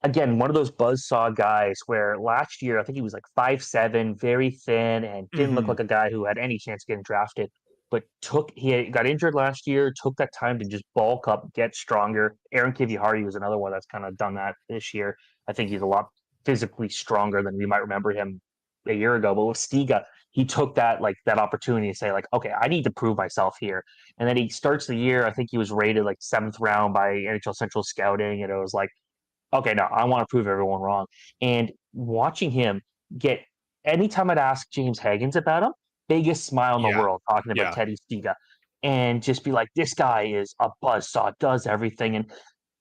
again, one of those buzzsaw guys where last year I think he was like 5'7", very thin, and didn't look Mm-hmm. like a guy who had any chance of getting drafted. But got injured last year, took that time to just bulk up, get stronger. Aaron Kivihardi was another one that's kind of done that this year. I think he's a lot physically stronger than we might remember him a year ago. But with Stiga, he took that opportunity to say like, okay, I need to prove myself here. And then he starts the year. I think he was rated like 7th round by NHL Central Scouting, and it was like, okay, no, I want to prove everyone wrong. And watching him get, anytime I'd ask James Haggins about him, biggest smile in the Yeah. world talking about Yeah. Teddy Stiga, and just be like, this guy is a buzzsaw, does everything. And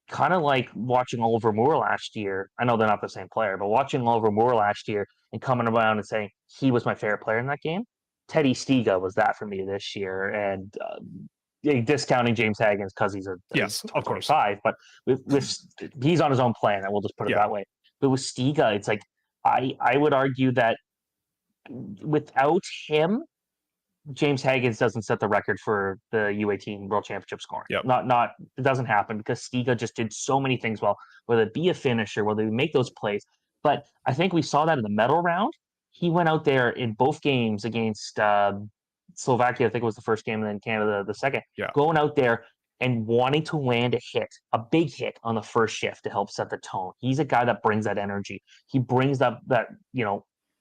kind of like watching Oliver Moore last year. I know they're not the same player, but watching Oliver Moore last year and coming around and saying he was my favorite player in that game, Teddy Stiga was that for me this year. And discounting James Haggins because he's Yes, of course. 25, but with he's on his own plan, and we'll just put it that way. But with Stiga, it's like I would argue that without him, James Haggins doesn't set the record for the U18 World Championship scoring. Yep. Not it doesn't happen because Stiga just did so many things well, whether it be a finisher, whether he make those plays. But I think we saw that in the medal round. He went out there in both games against Slovakia, I think it was the first game, and then Canada the second. Yeah. Going out there and wanting to land a big hit on the first shift to help set the tone. He's a guy that brings that energy. He brings that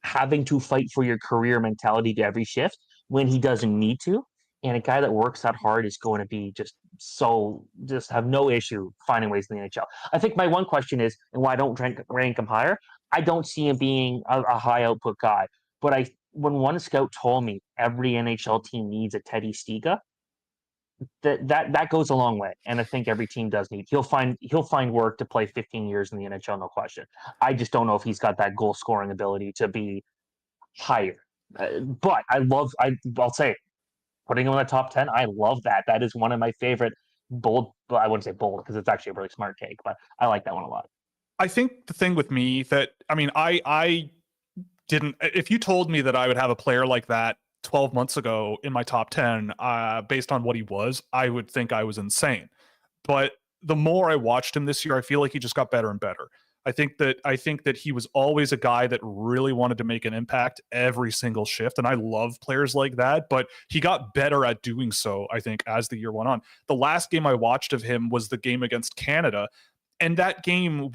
having to fight for your career mentality to every shift when he doesn't need to. And a guy that works that hard is going to be just have no issue finding ways in the NHL. I think my one question is, and why I don't rank him higher, I don't see him being a high output guy. But when one scout told me every NHL team needs a Teddy Stiga, that goes a long way. And I think every team does need. He'll find work to play 15 years in the NHL, no question. I just don't know if he's got that goal scoring ability to be higher. But I'll say, putting him in the top 10, I love that. That is one of my favorite bold. Well, I wouldn't say bold because it's actually a really smart take, but I like that one a lot. I think the thing with me that, I mean, I didn't, if you told me that I would have a player like that 12 months ago in my top 10, based on what he was, I would think I was insane. But the more I watched him this year, I feel like he just got better and better. I think that he was always a guy that really wanted to make an impact every single shift. And I love players like that, but he got better at doing so, I think, as the year went on. The last game I watched of him was the game against Canada. And that game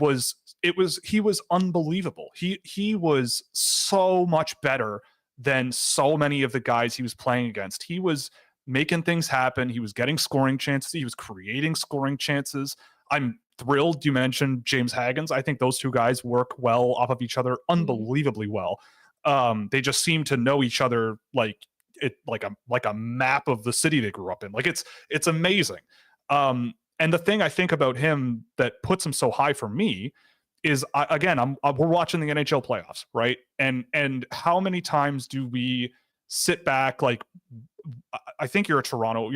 he was unbelievable. He was so much better than so many of the guys he was playing against. He was making things happen. He was getting scoring chances. He was creating scoring chances. I'm thrilled you mentioned James Haggins. I think those two guys work well off of each other unbelievably well. They just seem to know each other like a map of the city they grew up in. Like it's amazing. And the thing I think about him that puts him so high for me is, we're watching the NHL playoffs, right? And how many times do we sit back? Like, I think you're in Toronto,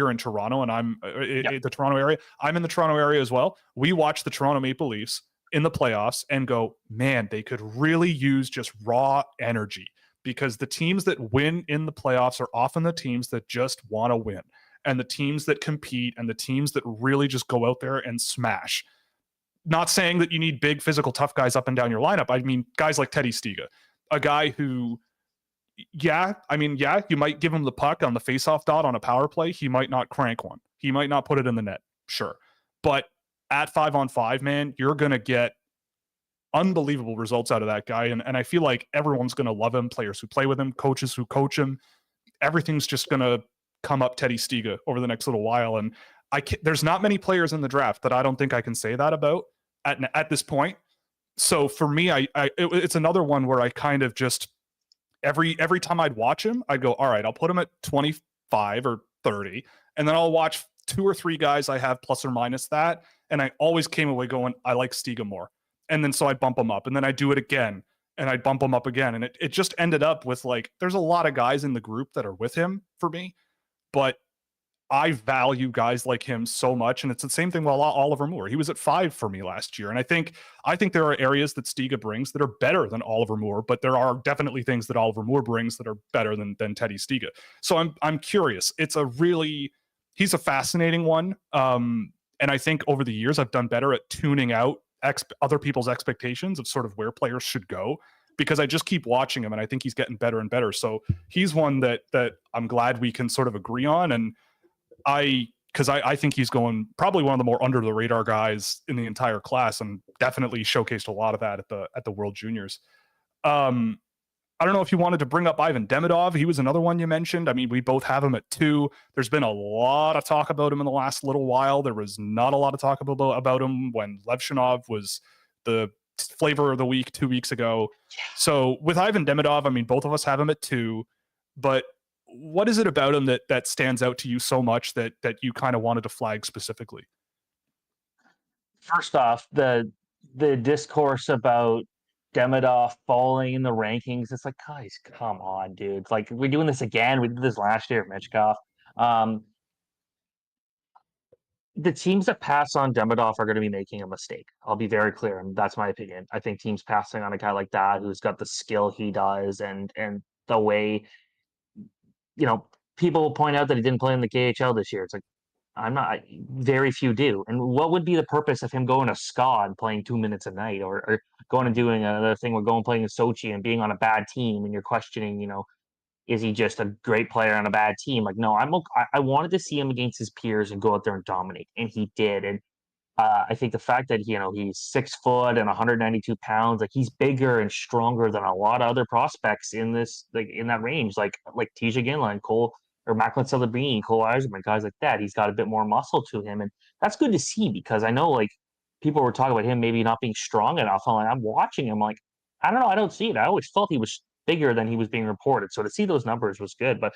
and I'm the Toronto area. I'm in the Toronto area as well. We watch the Toronto Maple Leafs in the playoffs and go, man, they could really use just raw energy, because the teams that win in the playoffs are often the teams that just want to win, and the teams that compete, and the teams that really just go out there and smash. Not saying that you need big physical tough guys up and down your lineup. I mean, guys like Teddy Stiga, a guy who Yeah, I mean, yeah, you might give him the puck on the faceoff dot on a power play. He might not crank one. He might not put it in the net. Sure. But at 5-on-5, man, you're going to get unbelievable results out of that guy. And I feel like everyone's going to love him. Players who play with him, coaches who coach him. Everything's just going to come up Teddy Stiga over the next little while. And there's not many players in the draft that I don't think I can say that about at this point. So for me, it's another one where I kind of just every time I'd watch him, I'd go, all right, I'll put him at 25 or 30, and then I'll watch 2 or 3 guys I have plus or minus that, and I always came away going, I like Stiga more. And then so I'd bump him up, and then I'd do it again, and I'd bump him up again, and it just ended up with, like, there's a lot of guys in the group that are with him for me, but I value guys like him so much, and it's the same thing with Oliver Moore. He was at 5 for me last year, and I think there are areas that Stiga brings that are better than Oliver Moore, but there are definitely things that Oliver Moore brings that are better than Teddy Stiga. So I'm curious. He's a fascinating one, and I think over the years I've done better at tuning out other people's expectations of sort of where players should go, because I just keep watching him, and I think he's getting better and better. So he's one that I'm glad we can sort of agree on, and because I think he's going probably one of the more under the radar guys in the entire class, and definitely showcased a lot of that at the World Juniors. I don't know if you wanted to bring up Ivan Demidov. He was another one you mentioned. I mean, we both have him at 2. There's been a lot of talk about him in the last little while. There was not a lot of talk about him when Levshinov was the flavor of the week 2 weeks ago. So with Ivan Demidov, I mean, both of us have him at 2, but what is it about him that stands out to you so much that you kind of wanted to flag specifically? First off, the discourse about Demidov falling in the rankings, it's like, guys, come on, dude. It's like, we're doing this again. We did this last year at Michkov. The teams that pass on Demidov are going to be making a mistake. I'll be very clear, and that's my opinion. I think teams passing on a guy like that who's got the skill he does and the way, people will point out that he didn't play in the KHL this year. It's like, very few do. And what would be the purpose of him going to SCA and playing 2 minutes a night, or going and doing another thing, or going playing in Sochi and being on a bad team, and you're questioning, is he just a great player on a bad team? Like, no, I wanted to see him against his peers and go out there and dominate, and he did. And I think the fact that he's 6 foot and 192 pounds, like, he's bigger and stronger than a lot of other prospects in this, like, in that range, like Tisha Ginla, Cole, or Macklin Celebrini, Cole Eiserman, guys like that. He's got a bit more muscle to him, and that's good to see, because I know, like, people were talking about him maybe not being strong enough. I'm watching him, like, I don't know, I don't see it. I always felt he was bigger than he was being reported, so to see those numbers was good. But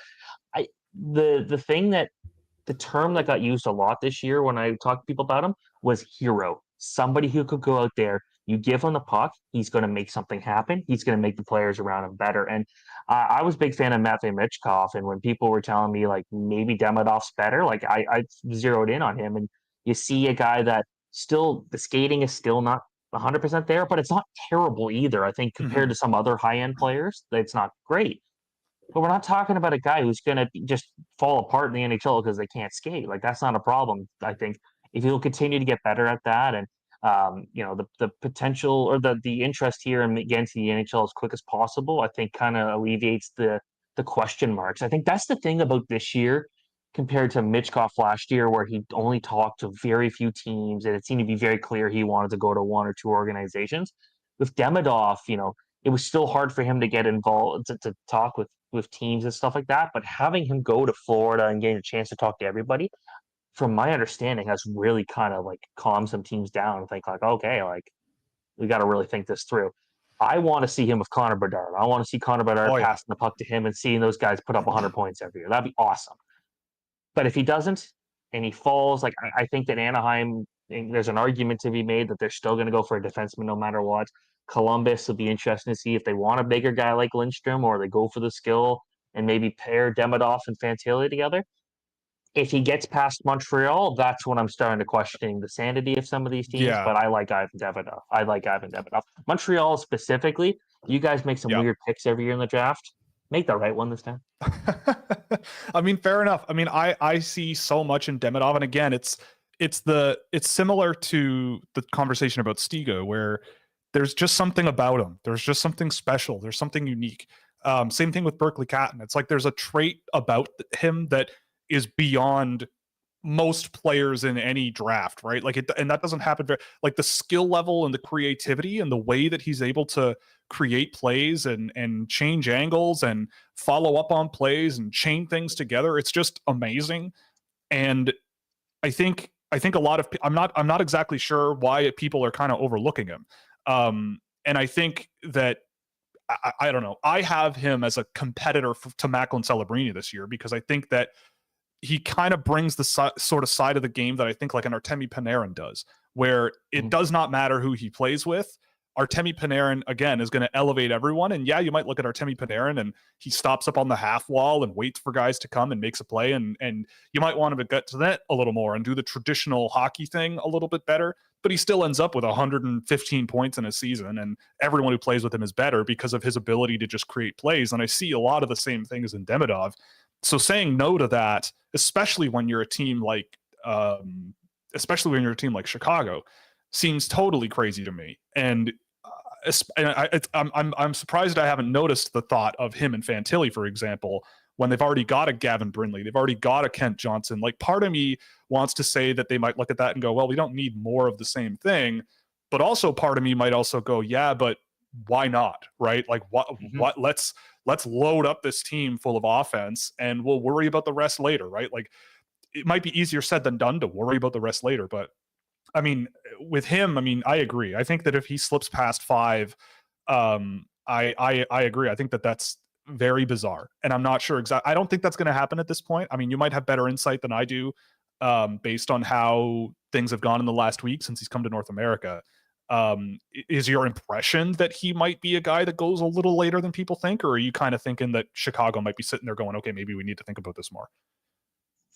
the term that got used a lot this year when I talked to people about him was hero. Somebody who could go out there, you give him the puck, he's going to make something happen. He's going to make the players around him better. And I was a big fan of Matvei Michkov, and when people were telling me, like, maybe Demidov's better, like, I zeroed in on him. And you see a guy that still, the skating is still not 100% there, but it's not terrible either. I think compared to some other high-end players, it's not great. But we're not talking about a guy who's going to just fall apart in the NHL because they can't skate. Like, that's not a problem. I think if he'll continue to get better at that, and the potential, or the interest here in getting to the NHL as quick as possible, I think kind of alleviates the question marks. I think that's the thing about this year compared to Michkov last year, where he only talked to very few teams, and it seemed to be very clear he wanted to go to 1 or 2 organizations. With Demidov, it was still hard for him to get involved, to talk with teams and stuff like that. But having him go to Florida and getting a chance to talk to everybody, from my understanding, has really kind of, like, calmed some teams down and think, like, okay, like, we got to really think this through. I want to see him with Connor Bedard. I want to see Connor Bedard passing the puck to him and seeing those guys put up 100 points every year. That'd be awesome. But if he doesn't and he falls, like, I think that Anaheim, there's an argument to be made that they're still going to go for a defenseman no matter what. Columbus will be interesting to see if they want a bigger guy like Lindstrom, or they go for the skill and maybe pair Demidov and Fantilli together. If he gets past Montreal, that's when I'm starting to question the sanity of some of these teams. Yeah. But I like Ivan Demidov. Montreal specifically, you guys make some weird picks every year in the draft. Make the right one this time. I mean, fair enough. I mean, I see so much in Demidov, and again, it's similar to the conversation about Stiga, where there's just something about him. There's just something special. There's something unique. Same thing with Berkeley Catton. It's like there's a trait about him that is beyond most players in any draft, right? Like and that doesn't happen very, like the skill level and the creativity and the way that he's able to create plays and change angles and follow up on plays and chain things together. It's just amazing. And I think a lot of I'm not exactly sure why people are kind of overlooking him. And I think that I don't know. I have him as a competitor to Macklin Celebrini this year because I think that he kind of brings the sort of side of the game that I think like an Artemi Panarin does, where it does not matter who he plays with. Artemi Panarin, again, is going to elevate everyone. And yeah, you might look at Artemi Panarin and he stops up on the half wall and waits for guys to come and makes a play. And you might want him to get to that a little more and do the traditional hockey thing a little bit better. But he still ends up with 115 points in a season. And everyone who plays with him is better because of his ability to just create plays. And I see a lot of the same things in Demidov. So saying no to that, especially when you're a team like Chicago, seems totally crazy to me. And I'm surprised I haven't noticed the thought of him and Fantilli, for example, when they've already got a Gavin Brindley, they've already got a Kent Johnson. Like part of me wants to say that they might look at that and go, well, we don't need more of the same thing. But also part of me might also go, yeah, but why not? Right? Like what let's load up this team full of offense and we'll worry about the rest later, right? Like it might be easier said than done to worry about the rest later, but I mean, with him, I mean, I agree. I think that if he slips past 5, I agree. I think that that's very bizarre, and I'm not sure exactly. I don't think that's going to happen at this point. I mean, you might have better insight than I do, based on how things have gone in the last week since he's come to North America. Is your impression that he might be a guy that goes a little later than people think, or are you kind of thinking that Chicago might be sitting there going, okay, maybe we need to think about this more?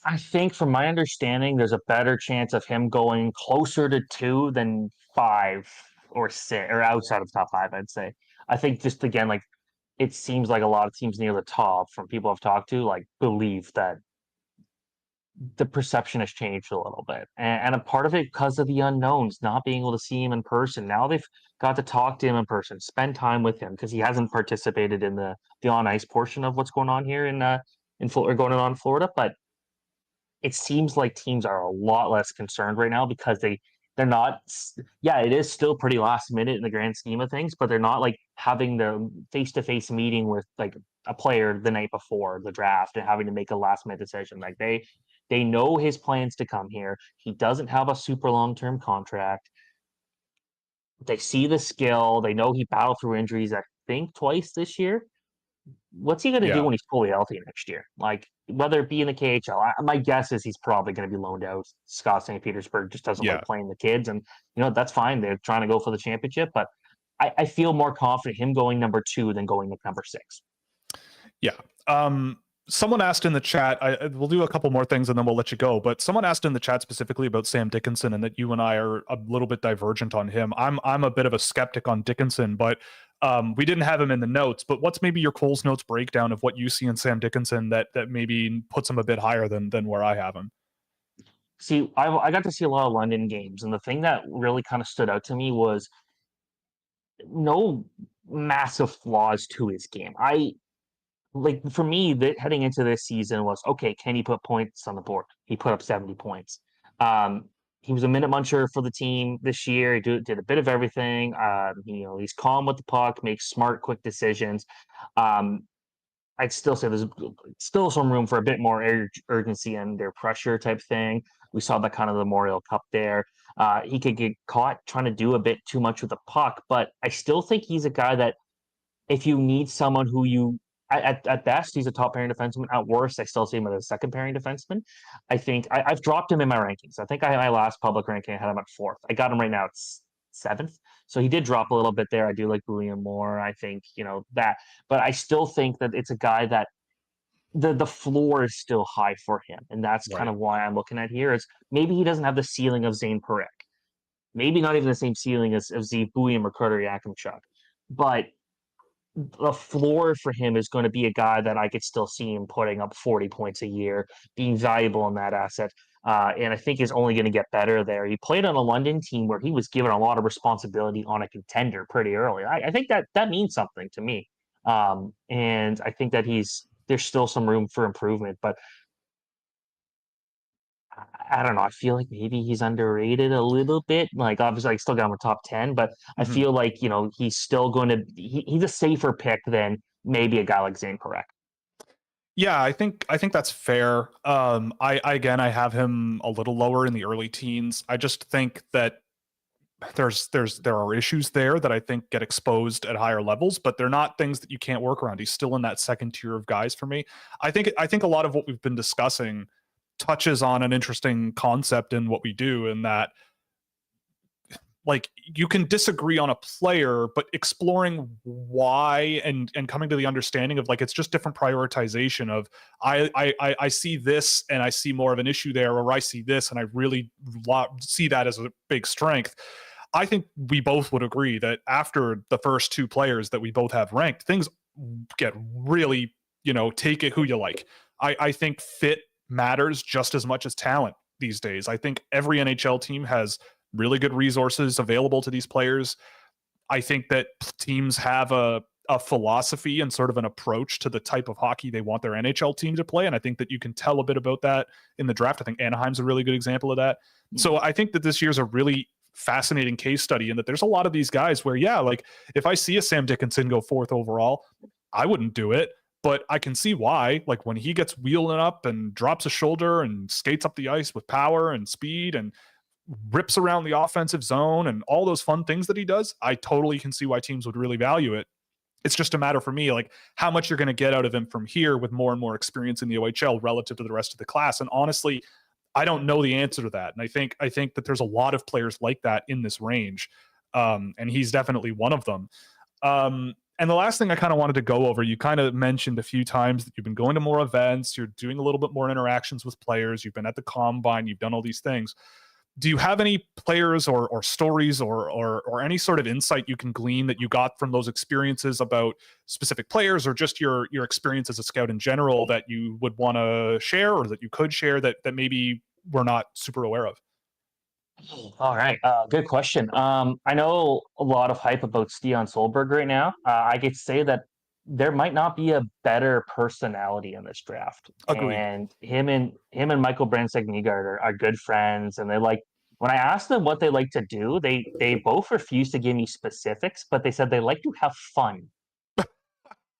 I think, from my understanding, there's a better chance of him going closer to 2 than 5 or 6, or outside of top 5, I'd say. I think just again, like it seems like a lot of teams near the top, from people I've talked to, like believe that the perception has changed a little bit, and a part of it because of the unknowns, not being able to see him in person. Now they've got to talk to him in person, spend time with him because he hasn't participated in the on ice portion of what's going on here in Florida, going on in Florida, but it seems like teams are a lot less concerned right now because they're not. Yeah, it is still pretty last minute in the grand scheme of things, but they're not like having the face-to-face meeting with like a player the night before the draft and having to make a last minute decision. Like they know his plans to come here. He doesn't have a super long-term contract. They see the skill. They know he battled through injuries, I think twice this year. What's he going to do when he's fully healthy next year? Like, whether it be in the KHL, my guess is he's probably going to be loaned out. Scott St. Petersburg just doesn't like playing the kids, and that's fine. They're trying to go for the championship, but I feel more confident him going number 2 than going with number 6. Yeah. Someone asked in the chat, we'll do a couple more things and then we'll let you go, but someone asked in the chat specifically about Sam Dickinson and that you and I are a little bit divergent on him. I'm a bit of a skeptic on Dickinson, but we didn't have him in the notes, but what's maybe your Coles Notes breakdown of what you see in Sam Dickinson that maybe puts him a bit higher than where I have him? See, I got to see a lot of London games, and the thing that really kind of stood out to me was no massive flaws to his game. Like, for me, heading into this season was, okay, can he put points on the board? He put up 70 points. He was a minute muncher for the team this year. He did a bit of everything. He's calm with the puck, makes smart, quick decisions. I'd still say there's still some room for a bit more urgency and their pressure type thing. We saw that kind of the Memorial Cup there. He could get caught trying to do a bit too much with the puck, but I still think he's a guy that if you need someone who you at best, he's a top pairing defenseman. At worst, I still see him as a second pairing defenseman. I think I've dropped him in my rankings. I think my last public ranking, I had him at 4th. I got him right now at 7th. So he did drop a little bit there. I do like William more. I think, that. But I still think that it's a guy that the floor is still high for him. And that's kind of why I'm looking at here is maybe he doesn't have the ceiling of Zane Parekh. Maybe not even the same ceiling as Zeev Buium or Carter Yakimchuk. But the floor for him is going to be a guy that I could still see him putting up 40 points a year, being valuable in that asset. And I think is only going to get better there. He played on a London team where he was given a lot of responsibility on a contender pretty early. I think that means something to me. And I think that there's still some room for improvement, but I don't know. I feel like maybe he's underrated a little bit. Like, obviously, I still got him in top 10, but I Mhm. feel like, he's still going to, he's a safer pick than maybe a guy like Zane Parekh. Yeah, I think that's fair. I have him a little lower in the early teens. I just think that there are issues there that I think get exposed at higher levels, but they're not things that you can't work around. He's still in that second tier of guys for me. I think a lot of what we've been discussing touches on an interesting concept in what we do, in that, like, you can disagree on a player, but exploring why and coming to the understanding of, like, it's just different prioritization of, I see this and I see more of an issue there, or I see this and I really see that as a big strength. I think we both would agree that after the first two players that we both have ranked, things get really, take it who you like. I think fit matters just as much as talent these days. I think every NHL team has really good resources available to these players. I think that teams have a philosophy and sort of an approach to the type of hockey they want their NHL team to play. And I think that you can tell a bit about that in the draft. I think Anaheim's a really good example of that. So I think that this year's a really fascinating case study in that there's a lot of these guys where, yeah, like, if I see a Sam Dickinson go fourth overall, I wouldn't do it. But I can see why. Like, when he gets wheeling up and drops a shoulder and skates up the ice with power and speed and rips around the offensive zone and all those fun things that he does, I totally can see why teams would really value it. It's just a matter for me, like, how much you're going to get out of him from here with more and more experience in the OHL relative to the rest of the class. And honestly, I don't know the answer to that. And I think that there's a lot of players like that in this range. And he's definitely one of them. And the last thing I kind of wanted to go over, you kind of mentioned a few times that you've been going to more events, you're doing a little bit more interactions with players, you've been at the combine, you've done all these things. Do you have any players or stories or any sort of insight you can glean that you got from those experiences about specific players, or just your experience as a scout in general, that you would want to share, or that you could share, that maybe we're not super aware of? All right. Good question. I know a lot of hype about Stian Solberg right now. I could say that there might not be a better personality in this draft. Agreed. And him and Michael Brandsegg-Nygaard are good friends. And when I asked them what they like to do, they both refused to give me specifics, but they said they like to have fun.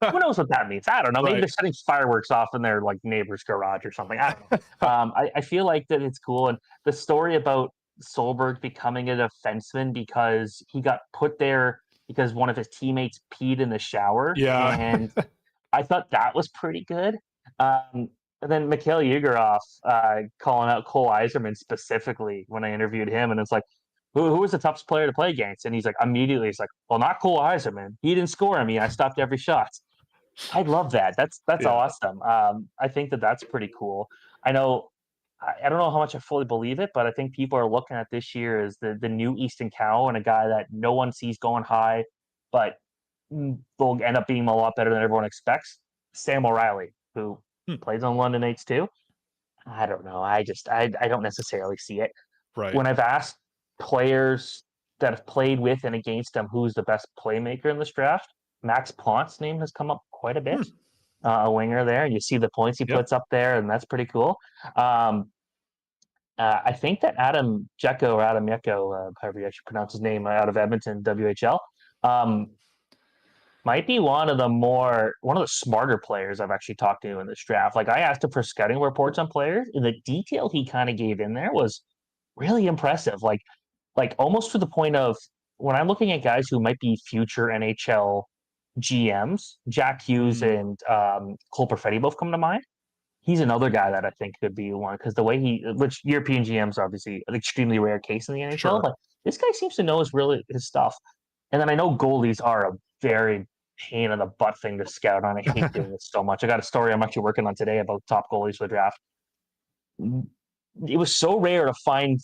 Who knows what that means? I don't know. Maybe Right. they're setting fireworks off in their like neighbor's garage or something. I don't know. I feel like that it's cool. And the story about Solberg becoming a defenseman because he got put there because one of his teammates peed in the shower, Yeah. and I thought that was pretty good. And then Mikhail Yegorov calling out Cole Eiserman specifically when I interviewed him, and it's like, who was the toughest player to play against? And he's like, immediately, he's like, well, not Cole Eiserman. He didn't score on me. I stopped every shot. I love that. That's Yeah. awesome. I think that that's pretty cool. I know. I don't know how much I fully believe it, but I think people are looking at this year as the new Easton Cow, and a guy that no one sees going high, but will end up being a lot better than everyone expects. Sam O'Reilly, who Hmm. plays on London Knights too. I don't know. I don't necessarily see it. Right. When I've asked players that have played with and against him who's the best playmaker in this draft, Max Ponce's name has come up quite a bit. Hmm. A winger there, and you see the points he Yep. puts up there, and that's pretty cool. I think that Adam Jekko, or Adam Yeko, however you actually pronounce his name, out of Edmonton, WHL, um, might be one of the smarter players I've actually talked to in this draft. Like, I asked him for scouting reports on players, and the detail he kind of gave in there was really impressive. Like almost to the point of, when I'm looking at guys who might be future NHL GMs, Jack Hughes Mm. and Cole Perfetti both come to mind. He's another guy that I think could be one, because the way which European GMs are obviously an extremely rare case in the NHL, Sure. but this guy seems to know his stuff. And then I know goalies are a very pain in the butt thing to scout on. I hate doing this so much. I got a story I'm actually working on today about top goalies for the draft. It was so rare to find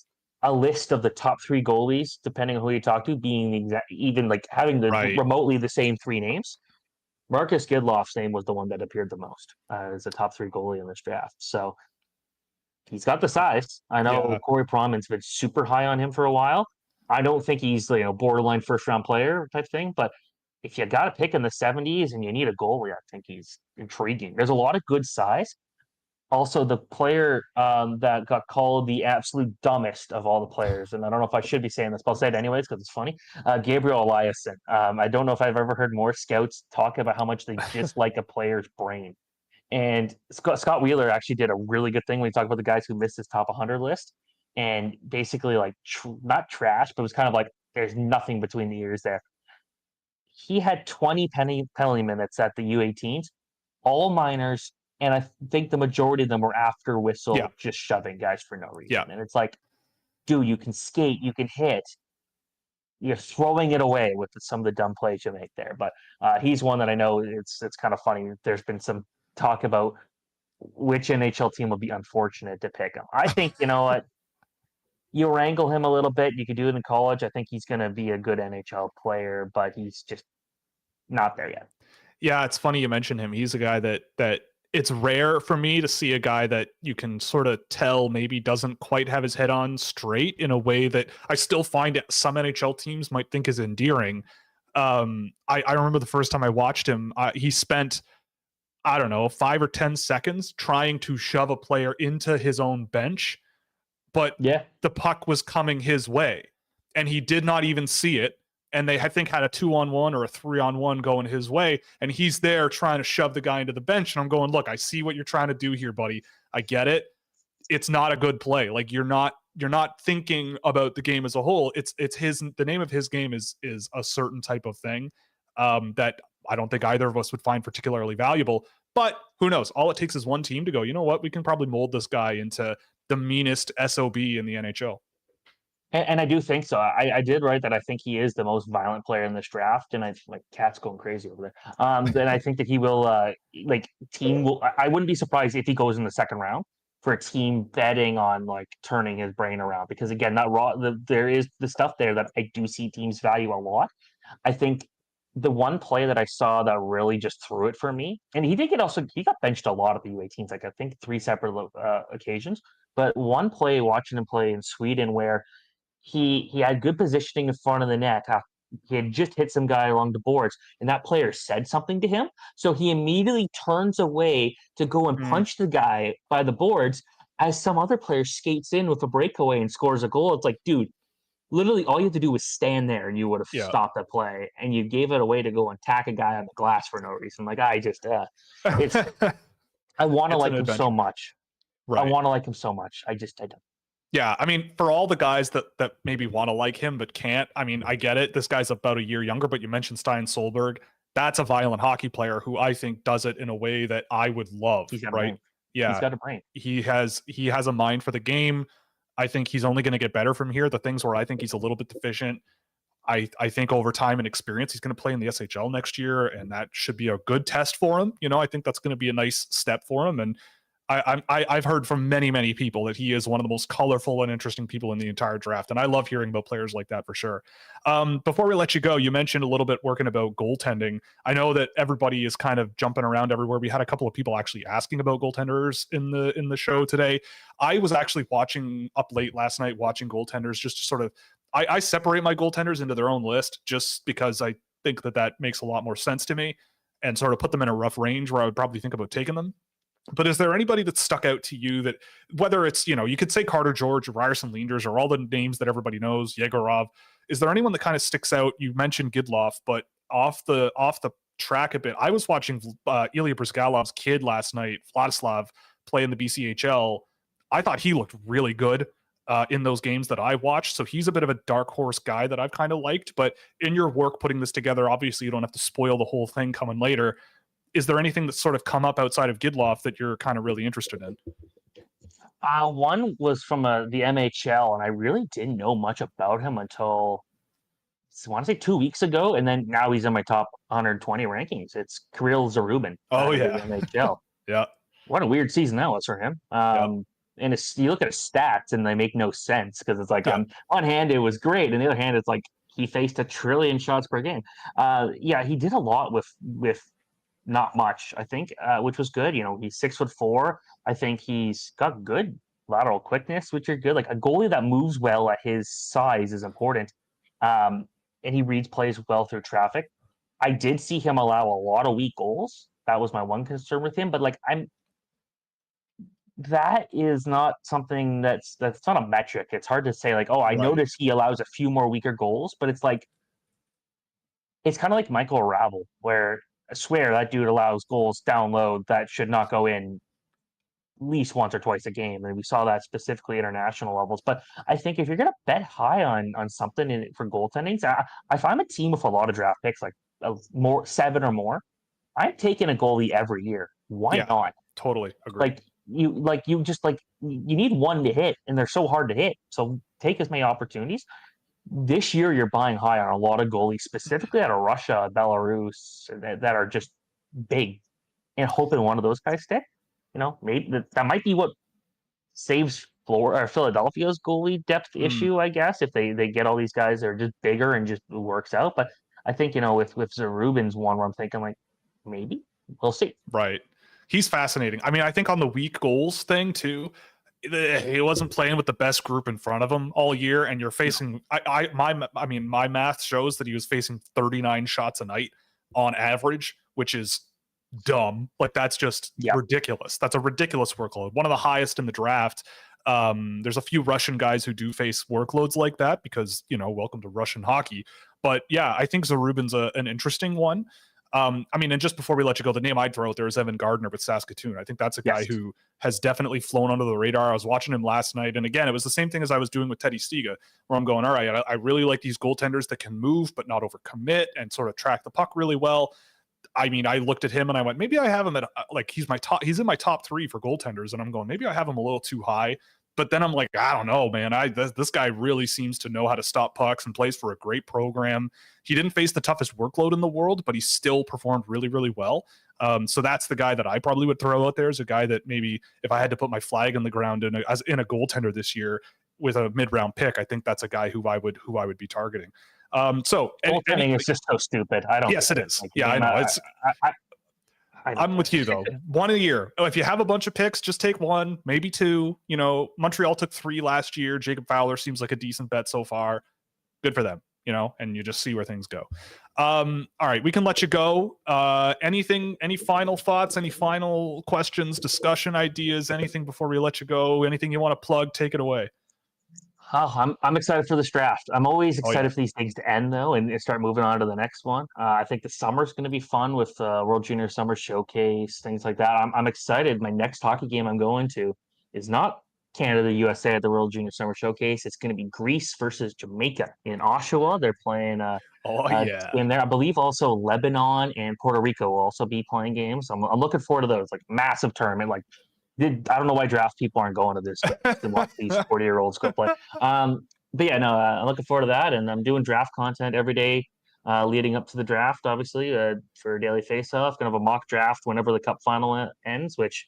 a list of the top three goalies, depending on who you talk to, being the exact, even like having the Right. remotely the same three names. Marcus Gidloff's name was the one that appeared the most as a top three goalie in this draft. So he's got the size. I know Yeah. Corey Proman's been super high on him for a while. I don't think he's borderline first round player type thing, but if you got to pick in the 70s and you need a goalie, I think he's intriguing. There's a lot of good size. Also, the player that got called the absolute dumbest of all the players, and I don't know if I should be saying this, but I'll say it anyways because it's funny. Gabriel Eliasson. I don't know if I've ever heard more scouts talk about how much they dislike a player's brain. And Scott Wheeler actually did a really good thing when he talked about the guys who missed his top 100 list, and basically like not trash, but it was kind of like there's nothing between the ears there. He had 20 penalty minutes at the U18s, all minors, and I think the majority of them were after whistle, just shoving guys for no reason. Yeah. And it's like, dude, you can skate, you can hit. You're throwing it away with some of the dumb plays you make there. But he's one that I know it's kind of funny. There's been some talk about which NHL team will be unfortunate to pick him. I think, you know what? You wrangle him a little bit. You could do it in college. I think he's going to be a good NHL player, but he's just not there yet. Yeah, it's funny you mention him. He's a guy that it's rare for me to see a guy that you can sort of tell maybe doesn't quite have his head on straight in a way that I still find some NHL teams might think is endearing. I remember the first time I watched him, he spent, I don't know, 5 or 10 seconds trying to shove a player into his own bench, but the puck was coming his way and he did not even see it. And they, I think, had a 2-on-1 or a 3-on-1 going his way. And he's there trying to shove the guy into the bench. And I'm going, look, I see what you're trying to do here, buddy. I get it. It's not a good play. Like you're not thinking about the game as a whole. It's the name of his game is a certain type of thing that I don't think either of us would find particularly valuable. But who knows? All it takes is one team to go, you know what? We can probably mold this guy into the meanest SOB in the NHL. And I do think so. I did write that I think he is the most violent player in this draft, and I like Cat's going crazy over there. Then I think that he will I wouldn't be surprised if he goes in the second round for a team betting on like turning his brain around, because again, there is the stuff there that I do see teams value a lot. I think the one play that I saw that really just threw it for me, and he got benched a lot at the U18s, like I think 3 separate occasions. But one play, watching him play in Sweden, where he had good positioning in front of the net. He had just hit some guy along the boards, and that player said something to him. So he immediately turns away to go and punch the guy by the boards as some other player skates in with a breakaway and scores a goal. It's like, dude, literally all you have to do was stand there and you would have stopped the play, and you gave it away to go and tack a guy on the glass for no reason. Like, I want to like him so much. Right. I want to like him so much. I don't. Yeah, I mean, for all the guys that maybe want to like him but can't, I mean, I get it. This guy's about a year younger, but you mentioned Stein Solberg. That's a violent hockey player who I think does it in a way that I would love. He's got right? A brain. Yeah, he's got a brain. He has a mind for the game. I think he's only going to get better from here. The things where I think he's a little bit deficient, I think over time and experience, he's going to play in the SHL next year, and that should be a good test for him. You know, I think that's going to be a nice step for him. And I've heard from many people that he is one of the most colorful and interesting people in the entire draft. And I love hearing about players like that for sure. Before we let you go, you mentioned a little bit working about goaltending. I know that everybody is kind of jumping around everywhere. We had a couple of people actually asking about goaltenders in the show today. I was actually watching up late last night, watching goaltenders just to sort of, I separate my goaltenders into their own list just because I think that makes a lot more sense to me, and sort of put them in a rough range where I would probably think about taking them. But is there anybody that stuck out to you that, whether it's, you know, you could say Carter George or Ryerson Leanders or all the names that everybody knows, Yegorov, is there anyone that kind of sticks out? You mentioned Gidloff, but off the track a bit, I was watching Ilya Brizgalov's kid last night, Vladislav, play in the BCHL. I thought he looked really good in those games that I watched. So he's a bit of a dark horse guy that I've kind of liked. But in your work putting this together, obviously you don't have to spoil the whole thing coming later. Is there anything that's sort of come up outside of Gidloff that you're kind of really interested in? One was from the MHL, and I really didn't know much about him until, I want to say 2 weeks ago, and then now he's in my top 120 rankings. It's Kirill Zarubin. Oh, yeah. MHL. Yeah. What a weird season that was for him. And you look at his stats, and they make no sense, because it's like, on one hand, it was great, and the other hand, it's like he faced 1 trillion shots per game. He did a lot with not much, I think, which was good. You know, he's 6'4". I think he's got good lateral quickness, which are good. Like, a goalie that moves well at his size is important. And he reads plays well through traffic. I did see him allow a lot of weak goals. That was my one concern with him. But like that is not something that's not a metric. It's hard to say like, oh, I noticed he allows a few more weaker goals, but it's like it's kind of like Michael Ravel, where I swear that dude allows goals down low that should not go in at least once or twice a game, and we saw that specifically international levels. But I think if you're gonna bet high on something for goaltending, if I'm a team with a lot of draft picks, like more 7 or more, I'm taking a goalie every year. Why not? Totally agree. You need one to hit, and they're so hard to hit. So take as many opportunities. This year, you're buying high on a lot of goalies, specifically out of Russia, Belarus, that are just big, and hoping one of those guys stick. Maybe that might be what saves Philadelphia's goalie depth issue, I guess, if they get all these guys that are just bigger and just works out. But I think, with Zarubin's one where I'm thinking like, maybe we'll see. Right. He's fascinating. I mean, I think on the weak goals thing too, he wasn't playing with the best group in front of him all year, and you're facing my math shows that he was facing 39 shots a night on average, which is dumb. Like that's just ridiculous. That's a ridiculous workload. One of the highest in the draft. There's a few Russian guys who do face workloads like that because, welcome to Russian hockey. But yeah, I think Zarubin's an interesting one. And just before we let you go, the name I'd throw out there is Evan Gardner with Saskatoon. I think that's a guy who has definitely flown under the radar. I was watching him last night, and again, it was the same thing as I was doing with Teddy Stiga, where I'm going, all right, I really like these goaltenders that can move but not overcommit and sort of track the puck really well. I mean, I looked at him and I went, maybe I have him at he's in my top 3 for goaltenders, and I'm going, maybe I have him a little too high. But then I'm like, I don't know, man. This guy really seems to know how to stop pucks and plays for a great program. He didn't face the toughest workload in the world, but he still performed really, really well. So that's the guy that I probably would throw out there as a guy that maybe if I had to put my flag in the ground in a goaltender this year with a mid-round pick, I think that's a guy who I would be targeting. So goaltending is just so stupid. I don't. Yes, it is. I know. I'm with you though. One a year. If you have a bunch of picks, just take one, maybe 2. Montreal took 3 last year. Jacob Fowler seems like a decent bet so far. Good for them, and you just see where things go. All right, we can let you go. Any final thoughts, any final questions, discussion ideas, anything before we let you go? Anything you want to plug, take it away. Oh, I'm excited for this draft. I'm always excited for these things to end, though, and start moving on to the next one. I think the summer's going to be fun with World Junior Summer Showcase, things like that. I'm excited. My next hockey game I'm going to is not Canada, USA at the World Junior Summer Showcase. It's going to be Greece versus Jamaica in Oshawa. They're playing in there. I believe also Lebanon and Puerto Rico will also be playing games. I'm looking forward to those, like massive tournament, like I don't know why draft people aren't going to this to watch these 40-year-olds go play. I'm looking forward to that, and I'm doing draft content every day leading up to the draft, obviously, for Daily Faceoff. Gonna have a mock draft whenever the Cup final ends, which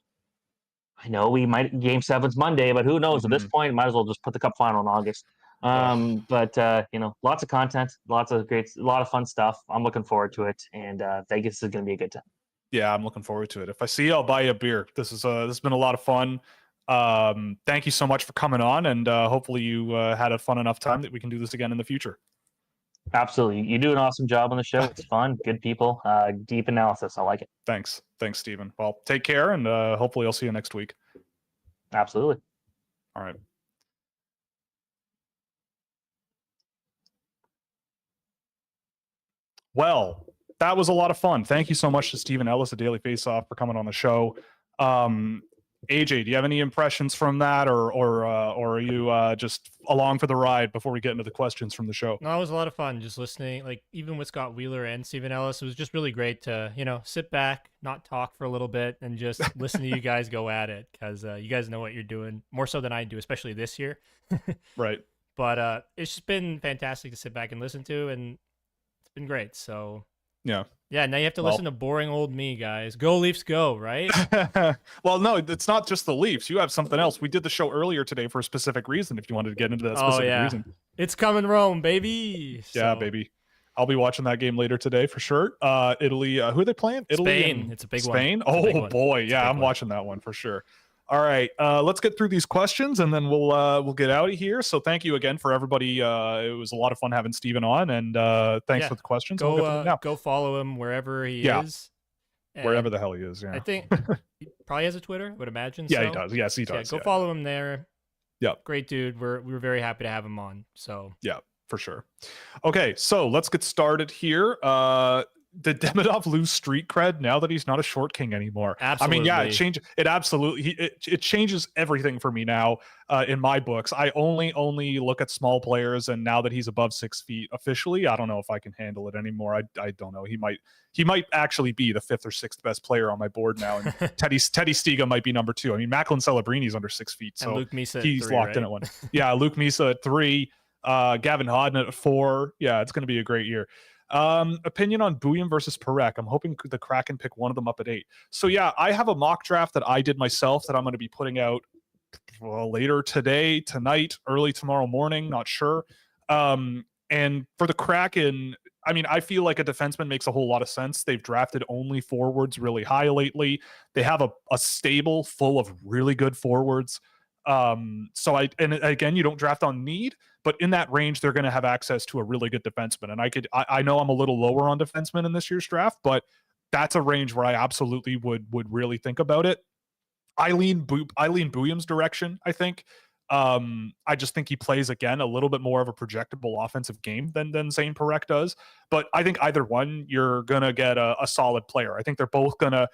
I know we might Game 7's Monday, but who knows? At this point, might as well just put the Cup final in August. Lots of content, a lot of fun stuff. I'm looking forward to it, and Vegas is gonna be a good time. Yeah, I'm looking forward to it. If I see you, I'll buy you a beer. This has been a lot of fun. Thank you so much for coming on, and hopefully you had a fun enough time that we can do this again in the future. Absolutely. You do an awesome job on the show. It's fun, good people, deep analysis. I like it. Thanks, Steven. Well, take care, and hopefully I'll see you next week. Absolutely. All right. Well, that was a lot of fun. Thank you so much to Steven Ellis at Daily Faceoff for coming on the show. AJ, do you have any impressions from that, or are you just along for the ride before we get into the questions from the show? No, it was a lot of fun just listening. Like even with Scott Wheeler and Steven Ellis, it was just really great to sit back, not talk for a little bit, and just listen to you guys go at it, because you guys know what you're doing more so than I do, especially this year. Right. But it's just been fantastic to sit back and listen to, and it's been great. So yeah, now you have to listen to boring old me, guys. Go Leafs, go, right? Well, no, it's not just the Leafs. You have something else. We did the show earlier today for a specific reason, if you wanted to get into that specific reason. It's coming Rome, baby. Yeah, baby. I'll be watching that game later today for sure. Italy, who are they playing? Italy Spain. It's a big one. Spain? Oh, boy. Yeah, I'm watching that one for sure. All right, let's get through these questions and then we'll get out of here. So thank you again for everybody. It was a lot of fun having Steven on, and thanks for the questions. We'll get to them now. Go follow him wherever he is. Wherever the hell he is. Yeah, I think he probably has a Twitter. Would imagine. Yeah, so. he does. Yes, he does. Go follow him there. Yeah, great dude. We were very happy to have him on. So yeah, for sure. Okay, so let's get started here. Did Demidov lose street cred now that he's not a short king anymore? Absolutely. I mean, yeah, it changes everything for me now. In my books, I only look at small players, and now that he's above 6 feet officially, I don't know if I can handle it anymore. I don't know. He might actually be the 5th or 6th best player on my board now, and Teddy Stiga might be number 2. I mean, Macklin Celebrini's under 6 feet, so Luke Misa he's 3, locked right? in at 1. Yeah, Luke Misa at 3. Gavin Hodden at 4. Yeah, it's going to be a great year. Opinion on Bouillon versus Perek. I'm hoping the Kraken pick one of them up at 8. So yeah, I have a mock draft that I did myself that I'm going to be putting out later today, tonight, early tomorrow morning, not sure. And for the Kraken, I mean, I feel like a defenseman makes a whole lot of sense. They've drafted only forwards really high lately. They have a stable full of really good forwards. And again, you don't draft on need, but in that range, they're going to have access to a really good defenseman. And I know I'm a little lower on defensemen in this year's draft, but that's a range where I absolutely would really think about it. I lean Bouillon's direction, I think. I just think he plays, again, a little bit more of a projectable offensive game than Zane Perek does. But I think either one, you're going to get a solid player. I think they're both going to,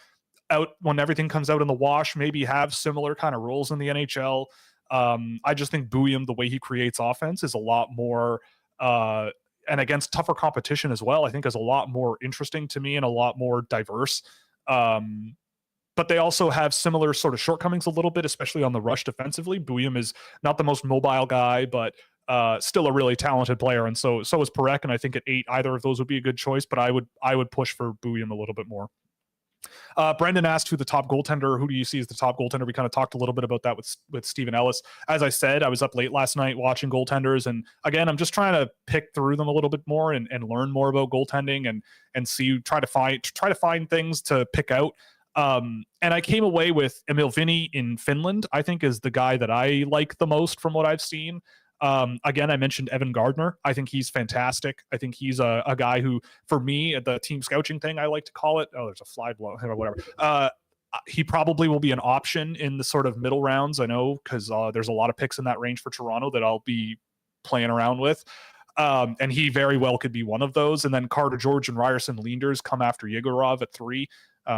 out when everything comes out in the wash, maybe have similar kind of roles in the NHL. I just think Bouillon, the way he creates offense, is a lot more, and against tougher competition as well, I think is a lot more interesting to me and a lot more diverse. But they also have similar sort of shortcomings a little bit, especially on the rush defensively. Bouillon is not the most mobile guy, but still a really talented player. And so is Perek, and I think at 8, either of those would be a good choice, but I would push for Bouillon a little bit more. Brendan asked who do you see as the top goaltender? We kind of talked a little bit about that with Steven Ellis. As I said, I was up late last night watching goaltenders, and again, I'm just trying to pick through them a little bit more and learn more about goaltending and try to find things to pick out. And I came away with Emil Vinny in Finland, I think is the guy that I like the most from what I've seen. Again, I mentioned Evan Gardner. I think he's fantastic. I think he's a guy who, for me, at the team scouting thing, I like to call it. Oh, there's a fly blow or whatever. He probably will be an option in the sort of middle rounds. I know because there's a lot of picks in that range for Toronto that I'll be playing around with. And he very well could be one of those. And then Carter George and Ryerson Leanders come after Yegorov at 3.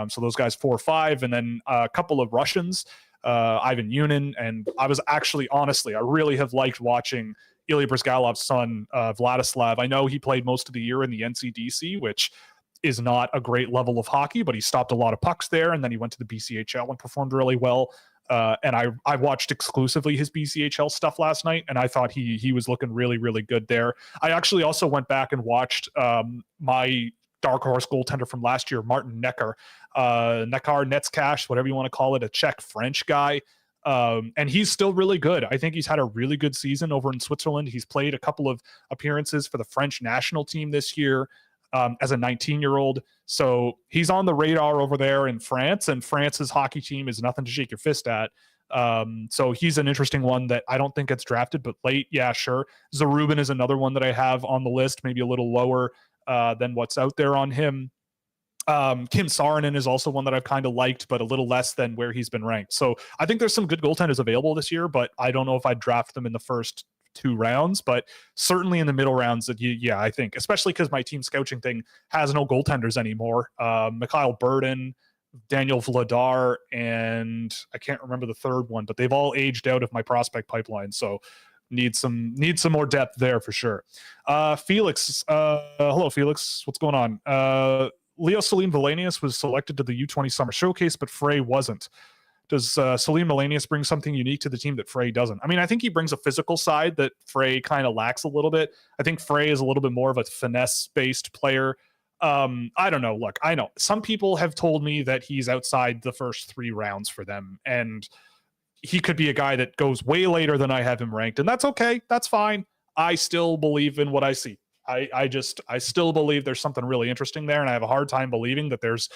So those guys 4 or 5, and then a couple of Russians. Ivan Yunin, and I was actually, honestly, I really have liked watching Ilya Brizgalov's son, Vladislav. I know he played most of the year in the NCDC, which is not a great level of hockey, but he stopped a lot of pucks there, and then he went to the BCHL and performed really well. And I watched exclusively his BCHL stuff last night, and I thought he was looking really, really good there. I actually also went back and watched my dark horse goaltender from last year, Martin Neckar, Netzcash, whatever you want to call it, a Czech-French guy. And he's still really good. I think he's had a really good season over in Switzerland. He's played a couple of appearances for the French national team this year as a 19-year-old. So he's on the radar over there in France, and France's hockey team is nothing to shake your fist at. So he's an interesting one that I don't think gets drafted, but late, yeah, sure. Zarubin is another one that I have on the list, maybe a little lower than what's out there on him. Kim Saarinen is also one that I've kind of liked, but a little less than where he's been ranked. So I think there's some good goaltenders available this year, but I don't know if I'd draft them in the first 2 rounds, but certainly in the middle rounds I think, especially because my team scouting thing has no goaltenders anymore. Mikhail Burden, Daniel Vladar, and I can't remember the third one, but they've all aged out of my prospect pipeline. So need some more depth there for sure. Felix, hello Felix, what's going on? Leo Salim Valenius was selected to the U20 Summer Showcase, but Frey wasn't. Does Salim Valenius bring something unique to the team that Frey doesn't? I mean, I think he brings a physical side that Frey kind of lacks a little bit. I think Frey is a little bit more of a finesse-based player. I don't know. Look, I know some people have told me that he's outside the first 3 rounds for them, and he could be a guy that goes way later than I have him ranked, and that's okay. That's fine. I still believe in what I see. I still believe there's something really interesting there, and I have a hard time believing that there's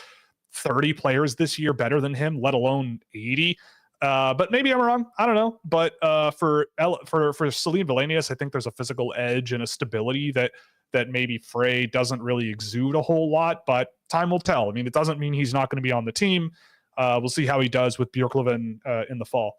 30 players this year better than him, let alone 80. But maybe I'm wrong. I don't know. But for Celine Valenius, I think there's a physical edge and a stability that maybe Frey doesn't really exude a whole lot, but time will tell. I mean, it doesn't mean he's not going to be on the team. We'll see how he does with Bjorklöven in the fall.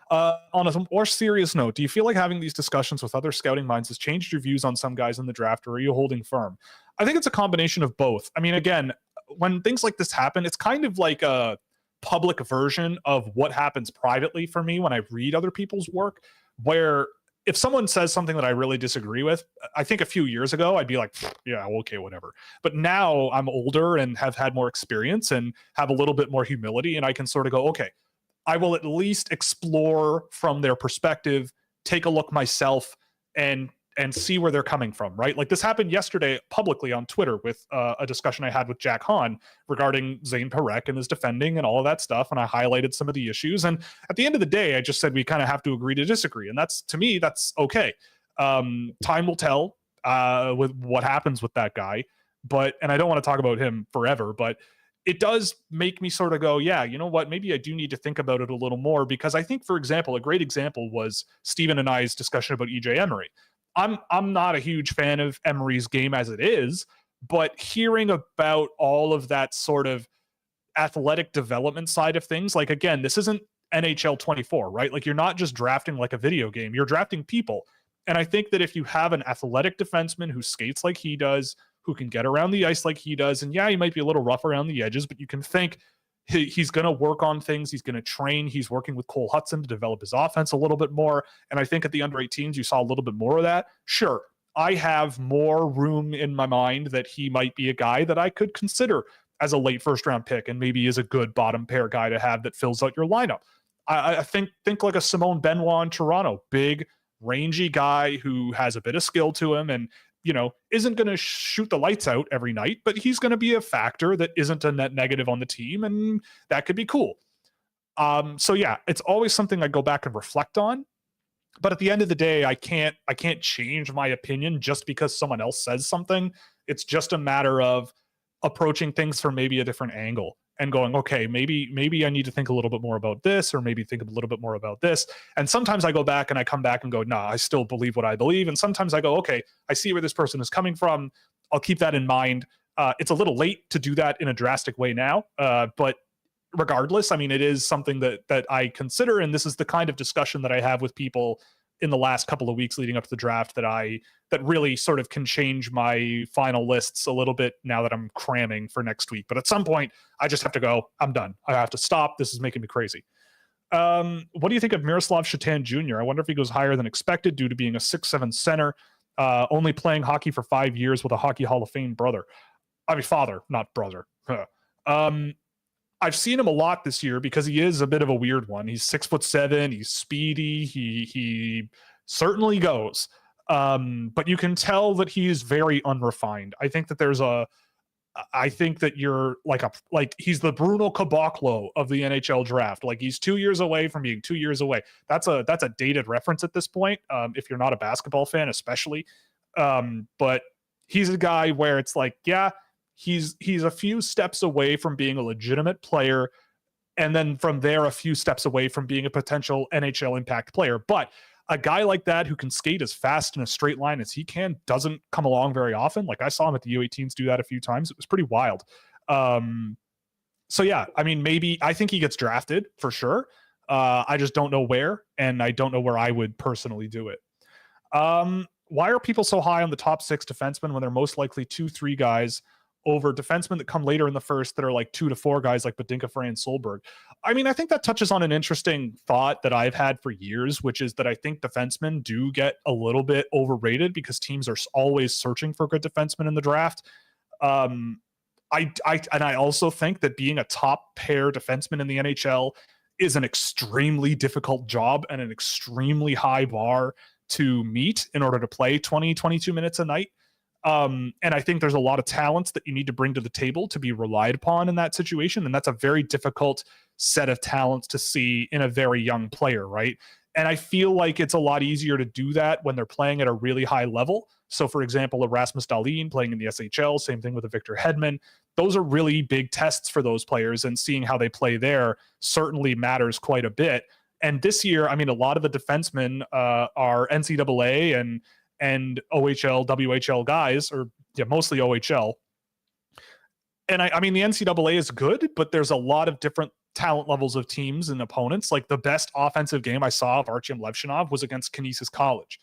On a more serious note, do you feel like having these discussions with other scouting minds has changed your views on some guys in the draft, or are you holding firm? I think it's a combination of both. I mean, again, when things like this happen, it's kind of like a public version of what happens privately for me when I read other people's work, where if someone says something that I really disagree with, I think a few years ago, I'd be like, yeah, okay, whatever. But now I'm older and have had more experience and have a little bit more humility, and I can sort of go, okay, I will at least explore from their perspective, take a look myself, and see where they're coming from, right? Like this happened yesterday publicly on Twitter with a discussion I had with Jack Hahn regarding Zane Parekh and his defending and all of that stuff. And I highlighted some of the issues. And at the end of the day, I just said, we kind of have to agree to disagree. And that's, to me, that's okay. Time will tell with what happens with that guy. And I don't want to talk about him forever, but it does make me sort of go, yeah, you know what? Maybe I do need to think about it a little more, because I think, for example, a great example was Steven and I's discussion about EJ Emery. I'm not a huge fan of Emery's game as it is, but hearing about all of that sort of athletic development side of things, like, again, this isn't NHL 24, right? Like, you're not just drafting like a video game, you're drafting people. And I think that if you have an athletic defenseman who skates like he does, who can get around the ice like he does, and yeah, he might be a little rough around the edges, but you can think he's going to work on things. He's going to train. He's working with Cole Hudson to develop his offense a little bit more. And I think at the under 18s, you saw a little bit more of that. Sure, I have more room in my mind that he might be a guy that I could consider as a late first round pick, and maybe is a good bottom pair guy to have that fills out your lineup. I think like a Simone Benoit in Toronto, big, rangy guy who has a bit of skill to him, and isn't going to shoot the lights out every night, but he's going to be a factor that isn't a net negative on the team, and that could be cool. So yeah, it's always something I go back and reflect on. But at the end of the day, I can't change my opinion just because someone else says something. It's just a matter of approaching things from maybe a different angle and going, okay, maybe I need to think a little bit more about this, or maybe think a little bit more about this. And sometimes I go back and I come back and go, nah, I still believe what I believe. And sometimes I go, okay, I see where this person is coming from. I'll keep that in mind. It's a little late to do that in a drastic way now. But regardless, I mean, it is something that I consider. And this is the kind of discussion that I have with people in the last couple of weeks leading up to the draft that really sort of can change my final lists a little bit now that I'm cramming for next week. But at some point, I just have to go, I'm done. I have to stop. This is making me crazy. What do you think of Miroslav Shatan Jr.? I wonder if he goes higher than expected due to being a 6'7" center, only playing hockey for 5 years with a Hockey Hall of Fame brother. I mean, father, not brother. I've seen him a lot this year because he is a bit of a weird one. He's 6'7", he's speedy, he certainly goes. But you can tell that he is very unrefined. I think that you're like he's the Bruno Caboclo of the NHL draft. Like, he's 2 years away from being 2 years away. That's a dated reference at this point, if you're not a basketball fan, especially. But he's a guy where it's like, yeah, he's a few steps away from being a legitimate player, and then from there a few steps away from being a potential NHL impact player. But a guy like that who can skate as fast in a straight line as he can doesn't come along very often. Like, I saw him at the U18s do that a few times. It was pretty wild. So yeah, I mean, maybe I think he gets drafted for sure. I just don't know where, and I don't know where I would personally do it. Why are people so high on the top 6 defensemen when they're most likely 2-3 guys over defensemen that come later in the first that are like 2 to 4 guys like Badinka, Frey, and Solberg? I mean, I think that touches on an interesting thought that I've had for years, which is that I think defensemen do get a little bit overrated because teams are always searching for good defensemen in the draft. I also think that being a top pair defenseman in the NHL is an extremely difficult job and an extremely high bar to meet in order to play 20, 22 minutes a night. And I think there's a lot of talents that you need to bring to the table to be relied upon in that situation. And that's a very difficult set of talents to see in a very young player, right? And I feel like it's a lot easier to do that when they're playing at a really high level. So, for example, Erasmus Dahlin playing in the SHL, same thing with a Victor Hedman. Those are really big tests for those players, and seeing how they play there certainly matters quite a bit. And this year, I mean, a lot of the defensemen are NCAA and OHL, WHL guys, or mostly OHL. And I mean, the NCAA is good, but there's a lot of different talent levels of teams and opponents. Like the best offensive game I saw of Artyom Levshinov was against Canisius College.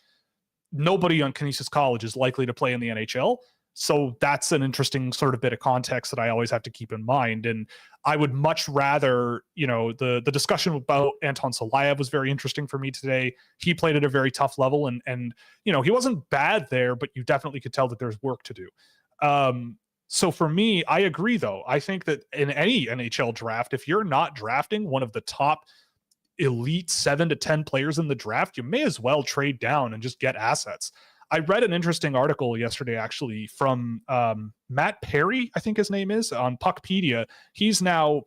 Nobody on Canisius College is likely to play in the NHL. So that's an interesting sort of bit of context that I always have to keep in mind. And I would much rather, the discussion about Anton Salia was very interesting for me today. He played at a very tough level and he wasn't bad there, but you definitely could tell that there's work to do. So for me, I agree, though. I think that in any NHL draft, if you're not drafting one of the top elite 7 to 10 players in the draft, you may as well trade down and just get assets. I read an interesting article yesterday, actually, from Matt Perry, I think his name is, on Puckpedia. He's now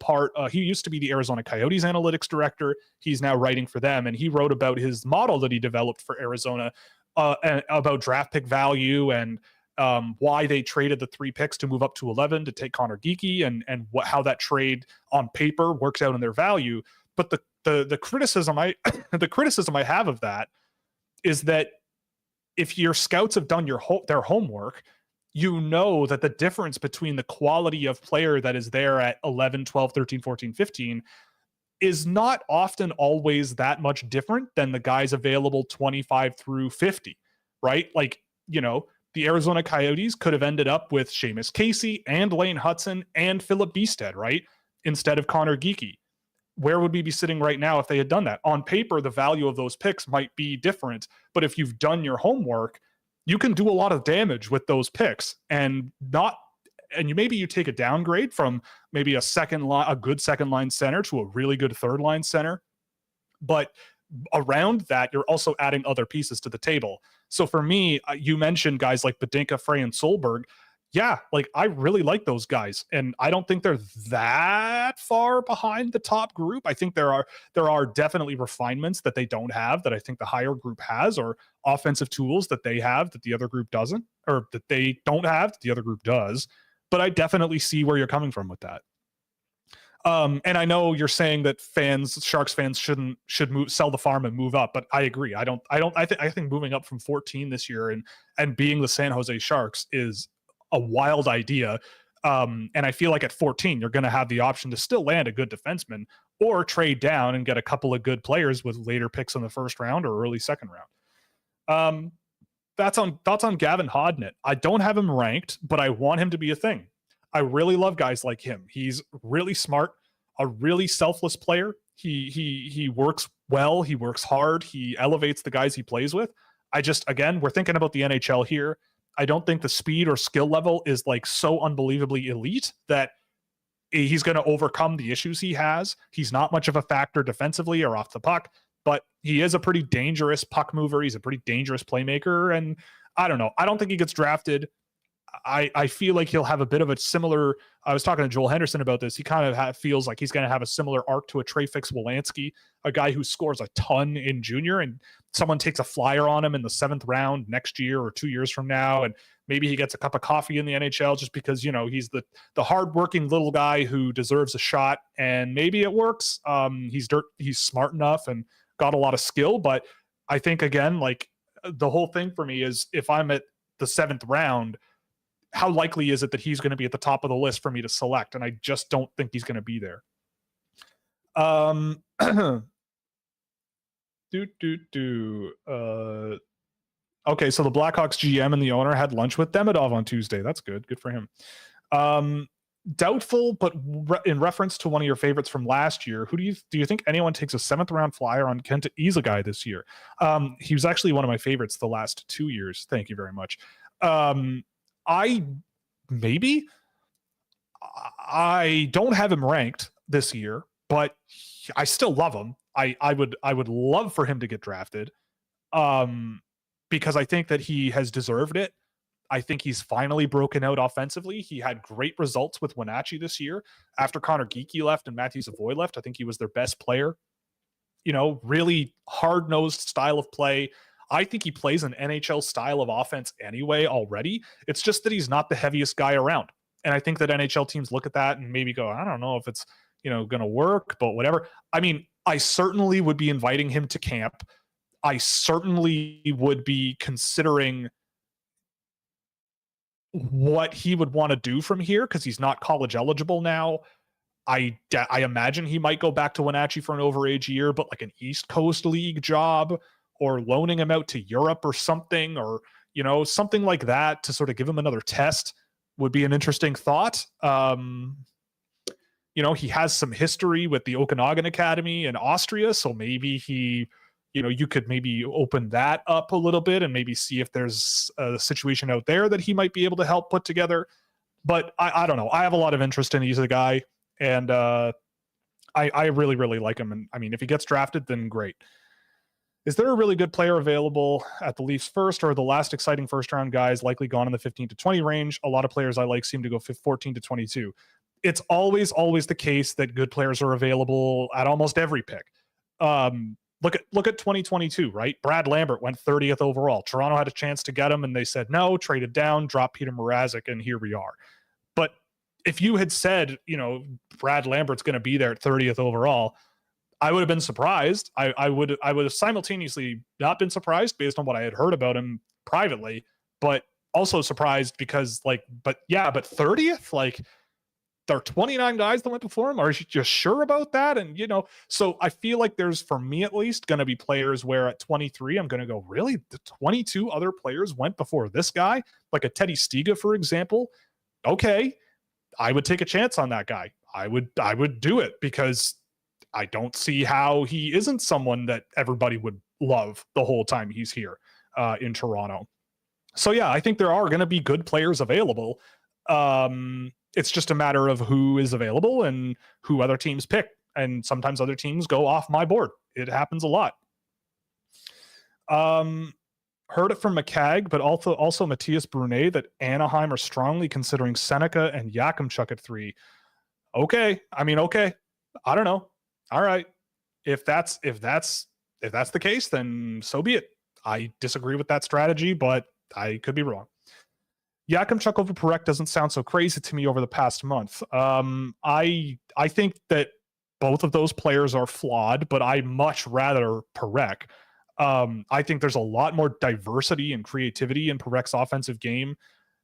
he used to be the Arizona Coyotes analytics director. He's now writing for them, and he wrote about his model that he developed for Arizona about draft pick value and why they traded the 3 picks to move up to 11 to take Connor Geekie and how that trade on paper works out in their value. But the criticism I have of that is that if your scouts have done their homework, that the difference between the quality of player that is there at 11, 12, 13, 14, 15 is not often always that much different than the guys available 25 through 50, right? Like, the Arizona Coyotes could have ended up with Seamus Casey and Lane Hudson and Philip Beestead, right? Instead of Connor Geekie. Where would we be sitting right now if they had done that? On paper, the value of those picks might be different, but if you've done your homework, you can do a lot of damage with those picks maybe you take a downgrade from maybe a good second line center to a really good third line center. But around that, you're also adding other pieces to the table. So for me, you mentioned guys like Badinka, Frey, and Solberg. Yeah, like I really like those guys, and I don't think they're that far behind the top group. I think there are definitely refinements that they don't have that I think the higher group has, or offensive tools that they have that the other group doesn't, or that they don't have that the other group does. But I definitely see where you're coming from with that. And I know you're saying that Sharks fans should sell the farm and move up, but I agree. I think moving up from 14 this year and being the San Jose Sharks is a wild idea. And I feel like at 14, you're going to have the option to still land a good defenseman or trade down and get a couple of good players with later picks in the first round or early second round. Thoughts on Gavin Hodnett. I don't have him ranked, but I want him to be a thing. I really love guys like him. He's really smart, a really selfless player. He works well. He works hard. He elevates the guys he plays with. Again, we're thinking about the NHL here. I don't think the speed or skill level is like so unbelievably elite that he's going to overcome the issues he has. He's not much of a factor defensively or off the puck, but he is a pretty dangerous puck mover. He's a pretty dangerous playmaker. And I don't know. I don't think he gets drafted. I feel like he'll have a bit of a similar, I was talking to Joel Henderson about this. He kind of feels like he's going to have a similar arc to a Trey Fix-Wolanski, a guy who scores a ton in junior, and someone takes a flyer on him in the 7th round next year or 2 years from now. And maybe he gets a cup of coffee in the NHL just because, he's the hardworking little guy who deserves a shot, and maybe it works. He's smart enough and got a lot of skill, but I think, again, like the whole thing for me is if I'm at the 7th round, how likely is it that he's going to be at the top of the list for me to select? And I just don't think he's going to be there. Okay, so the Blackhawks GM and the owner had lunch with Demidov on Tuesday. That's good. Good for him. Doubtful, but in reference to one of your favorites from last year, who do you think anyone takes a 7th round flyer on Kenta Izagai this year? He was actually one of my favorites the last 2 years. Thank you very much. I don't have him ranked this year, but I still love him. I would love for him to get drafted, because I think that he has deserved it. I think he's finally broken out offensively. He had great results with Wenatchee this year. After Connor Geekie left and Matthew Savoy left, I think he was their best player. Really hard-nosed style of play. I think he plays an NHL style of offense anyway already. It's just that he's not the heaviest guy around. And I think that NHL teams look at that and maybe go, I don't know if it's, going to work, but whatever. I mean, I certainly would be inviting him to camp. I certainly would be considering what he would want to do from here because he's not college eligible now. I imagine he might go back to Wenatchee for an overage year, but like an East Coast League job or loaning him out to Europe or something, or, something like that to sort of give him another test would be an interesting thought. He has some history with the Okanagan Academy in Austria, so maybe you could maybe open that up a little bit and maybe see if there's a situation out there that he might be able to help put together. But I don't know. I have a lot of interest in he's a guy, and I really, really like him. And I mean, if he gets drafted, then great. Is there a really good player available at the Leafs first, or are the last exciting first round guys likely gone in the 15 to 20 range? A lot of players I like seem to go 14 to 22. It's always the case that good players are available at almost every pick. Look at 2022, right? Brad Lambert went 30th overall. Toronto had a chance to get him, and they said no, traded down, dropped Peter Mrazek, and here we are. But if you had said, Brad Lambert's going to be there at 30th overall, I would have been surprised. I would have simultaneously not been surprised based on what I had heard about him privately, but also surprised because but 30th, like, there are 29 guys that went before him. Are you just sure about that? And, so I feel like there's, for me at least, going to be players where at 23, I'm going to go, really? The 22 other players went before this guy? Like a Teddy Stiga, for example. Okay, I would take a chance on that guy. I would do it because I don't see how he isn't someone that everybody would love the whole time he's here in Toronto. So yeah, I think there are going to be good players available. It's just a matter of who is available and who other teams pick. And sometimes other teams go off my board. It happens a lot. Heard it from McCagg, but also Matthias Brunet that Anaheim are strongly considering Seneca and Yakimchuk at 3. Okay. I mean, okay. I don't know. All right. If that's the case, then so be it. I disagree with that strategy, but I could be wrong. Yakimchuk over Parekh doesn't sound so crazy to me over the past month. I think that both of those players are flawed, but I much rather Parekh. I think there's a lot more diversity and creativity in Parekh's offensive game.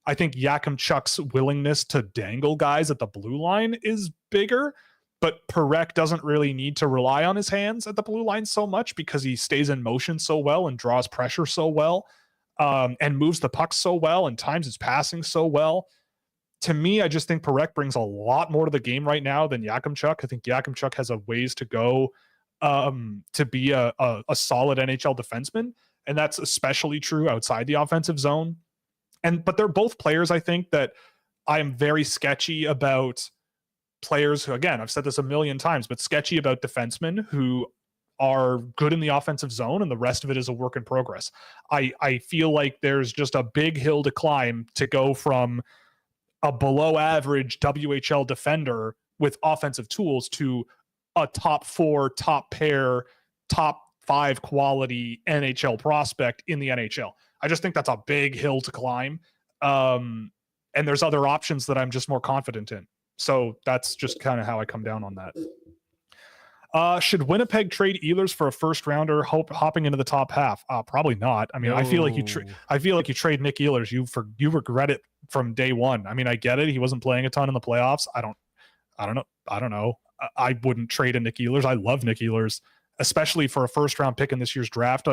I think Yakimchuk's willingness to dangle guys at the blue line is bigger, but Parekh doesn't really need to rely on his hands at the blue line so much because he stays in motion so well and draws pressure so well. And moves the puck so well and times his passing so well. To me, I just think Parekh brings a lot more to the game right now than Yakimchuk. I think Yakimchuk has a ways to go to be a solid NHL defenseman, and that's especially true outside the offensive zone. But they're both players, I think, that I am very sketchy about players who, again, I've said this a million times, but sketchy about defensemen who are good in the offensive zone and the rest of it is a work in progress. I feel like there's just a big hill to climb to go from a below average WHL defender with offensive tools to a top 4, top pair, top 5 quality NHL prospect in the NHL. I just think that's a big hill to climb. And there's other options that I'm just more confident in. So that's just kind of how I come down on that. Should Winnipeg trade Ehlers for a first rounder hopping into the top half? Probably not. I mean, I feel like you trade Nick Ehlers. You regret it from day one. I mean, I get it. He wasn't playing a ton in the playoffs. I don't know. I wouldn't trade a Nick Ehlers. I love Nick Ehlers, especially for a first round pick in this year's draft.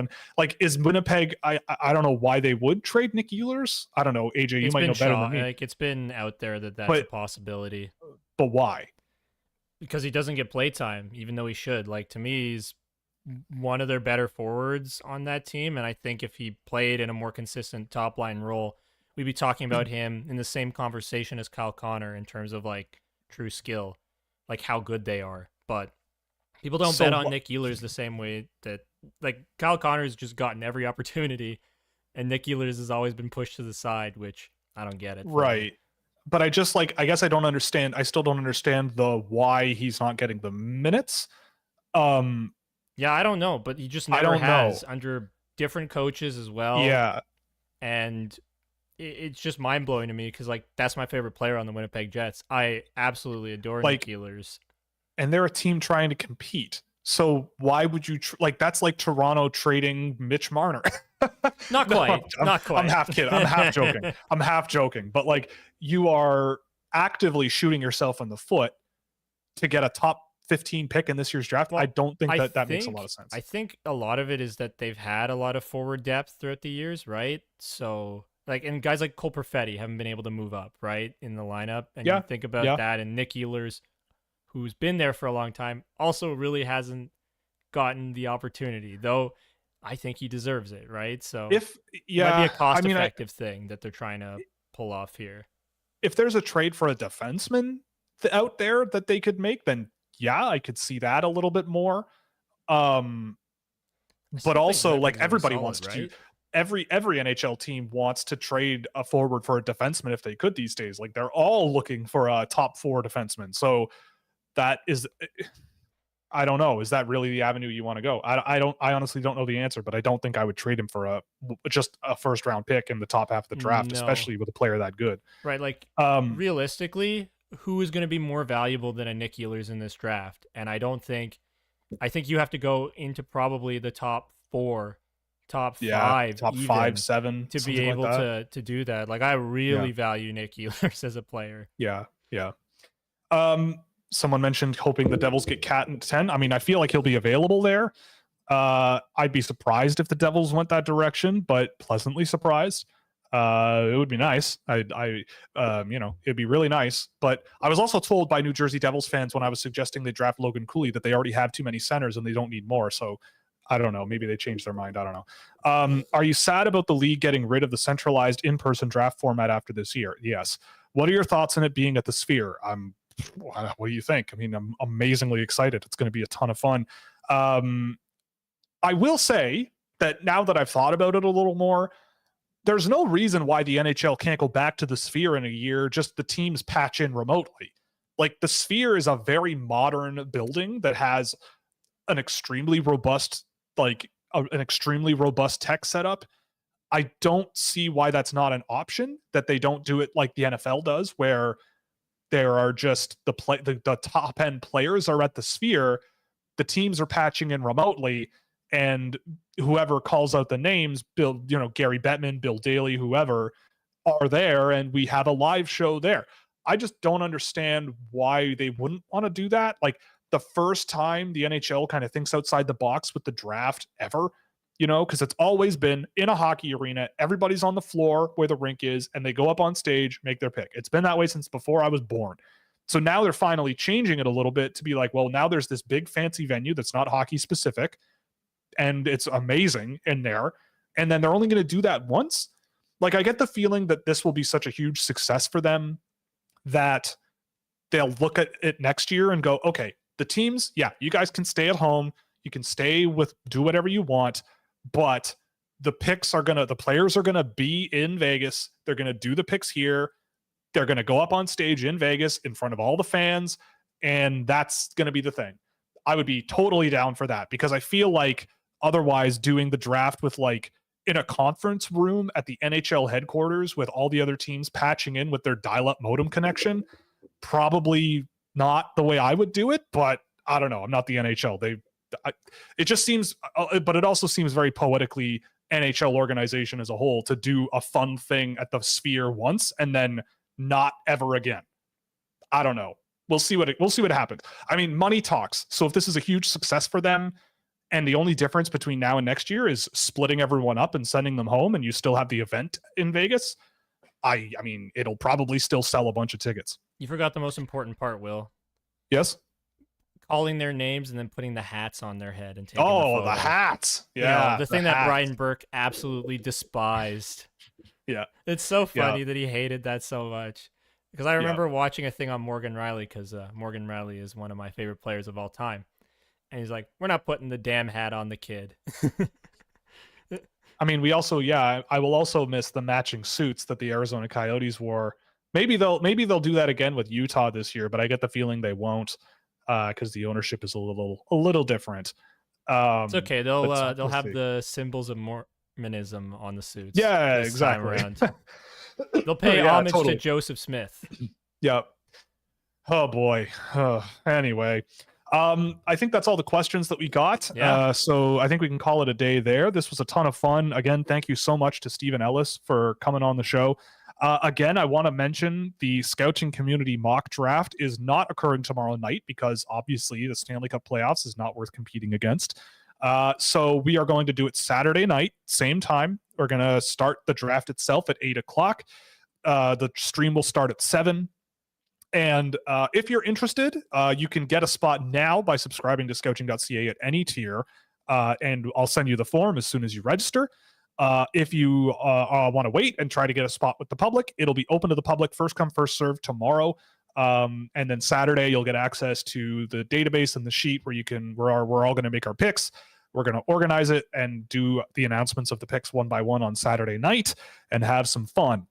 Is Winnipeg? I don't know why they would trade Nick Ehlers. I don't know. AJ, you might know better than me. Like, it's been out there that's a possibility. But why? Because he doesn't get play time, even though he should. Like, to me, he's one of their better forwards on that team. And I think if he played in a more consistent top line role, we'd be talking about him in the same conversation as Kyle Connor in terms of like true skill, like how good they are. But people don't bet on Nick Ehlers the same way that, like, Kyle Connor's just gotten every opportunity and Nick Ehlers has always been pushed to the side, which I don't get it. Right. But I guess I don't understand. I still don't understand why he's not getting the minutes. Yeah, I don't know, but he just never has under different coaches as well. Yeah. And it's just mind blowing to me because like that's my favorite player on the Winnipeg Jets. I absolutely adore Like, Nick Ehlers. And they're a team trying to compete. So why would you like? That's like Toronto trading Mitch Marner. Not No, quite. Not quite. I'm half kidding. I'm half joking. I'm half joking. But like, you are actively shooting yourself in the foot to get a top 15 pick in this year's draft. Well, I don't think that makes a lot of sense. I think a lot of it is that they've had a lot of forward depth throughout the years, right? So like, and guys like Cole Perfetti haven't been able to move up, right, in the lineup. And you think about that, and Nick Ehlers, who's been there for a long time, also really hasn't gotten the opportunity, though I think he deserves it, right? So it might be a cost-effective thing that they're trying to pull off here. If there's a trade for a defenseman out there that they could make, then yeah, I could see that a little bit more. But also, like, everybody wants to do. Every NHL team wants to trade a forward for a defenseman if they could these days. Like, they're all looking for a top 4 defenseman. So that is, I don't know. Is that really the avenue you want to go? I honestly don't know the answer, but I don't think I would trade him for just a first round pick in the top half of the draft, especially with a player that good. Right. Like, realistically, who is going to be more valuable than a Nick Ehlers in this draft? And I think you have to go into probably the top 4, top 5, top 5, 7 to be able to do that. Like, I really value Nick Ehlers as a player. Yeah. Someone mentioned hoping the Devils get Catton 10. I mean, I feel like he'll be available there. I'd be surprised if the Devils went that direction, but pleasantly surprised. It would be nice. It'd be really nice. But I was also told by New Jersey Devils fans when I was suggesting they draft Logan Cooley that they already have too many centers and they don't need more. So I don't know. Maybe they changed their mind. I don't know. Are you sad about the league getting rid of the centralized in-person draft format after this year? Yes. What are your thoughts on it being at the Sphere? What do you think? I mean, I'm amazingly excited. It's going to be a ton of fun. I will say that now that I've thought about it a little more, there's no reason why the NHL can't go back to the Sphere in a year, just the teams patch in remotely. Like, the Sphere is a very modern building that has an extremely robust, tech setup. I don't see why that's not an option, that they don't do it like the NFL does, where there are just the top end players are at the Sphere, the teams are patching in remotely, and whoever calls out the names, Gary Bettman, Bill Daly, whoever, are there, and we have a live show there. I just don't understand why they wouldn't want to do that. Like, the first time the NHL kind of thinks outside the box with the draft ever, because it's always been in a hockey arena. Everybody's on the floor where the rink is, and they go up on stage, make their pick. It's been that way since before I was born. So now they're finally changing it a little bit to be like, well, now there's this big fancy venue that's not hockey specific, and it's amazing in there. And then they're only going to do that once. Like, I get the feeling that this will be such a huge success for them that they'll look at it next year and go, okay, the teams, yeah, you guys can stay at home. You can do whatever you want. But the players are going to be in Vegas. They're going to do the picks here. They're going to go up on stage in Vegas in front of all the fans. And that's going to be the thing. I would be totally down for that, because I feel like otherwise doing the draft with, like, in a conference room at the NHL headquarters with all the other teams patching in with their dial-up modem connection, probably not the way I would do it. But I don't know. I'm not the NHL. It just seems, but it also seems very poetically NHL organization as a whole to do a fun thing at the Sphere once and then not ever again. I don't know. We'll see what happens. I mean, money talks. So if this is a huge success for them, and the only difference between now and next year is splitting everyone up and sending them home, and you still have the event in Vegas, I mean, it'll probably still sell a bunch of tickets. You forgot the most important part, Will. Yes. Calling their names and then putting the hats on their head and taking the photo. The hats. Yeah. The thing that Brian Burke absolutely despised. Yeah. It's so funny that he hated that so much. Because I remember watching a thing on Morgan Riley, because Morgan Riley is one of my favorite players of all time. And he's like, we're not putting the damn hat on the kid. I mean, we also, I will also miss the matching suits that the Arizona Coyotes wore. Maybe they'll do that again with Utah this year, but I get the feeling they won't, because the ownership is a little different. It's okay. They'll have the symbols of Eisermanism on the suits. Yeah, this exactly. time around. They'll pay homage to Joseph Smith. Yep. Oh boy. Anyway, I think that's all the questions that we got. Yeah. So I think we can call it a day there. This was a ton of fun. Again, thank you so much to Steven Ellis for coming on the show. Again, I want to mention the Scouching community mock draft is not occurring tomorrow night because obviously the Stanley Cup playoffs is not worth competing against. So we are going to do it Saturday night, same time. We're going to start the draft itself at 8 o'clock. The stream will start at 7. And if you're interested, you can get a spot now by subscribing to Scouching.ca at any tier. And I'll send you the form as soon as you register. If you want to wait and try to get a spot with the public, it'll be open to the public, first come, first serve tomorrow. And then Saturday, you'll get access to the database and the sheet where we're all going to make our picks. We're going to organize it and do the announcements of the picks one by one on Saturday night and have some fun.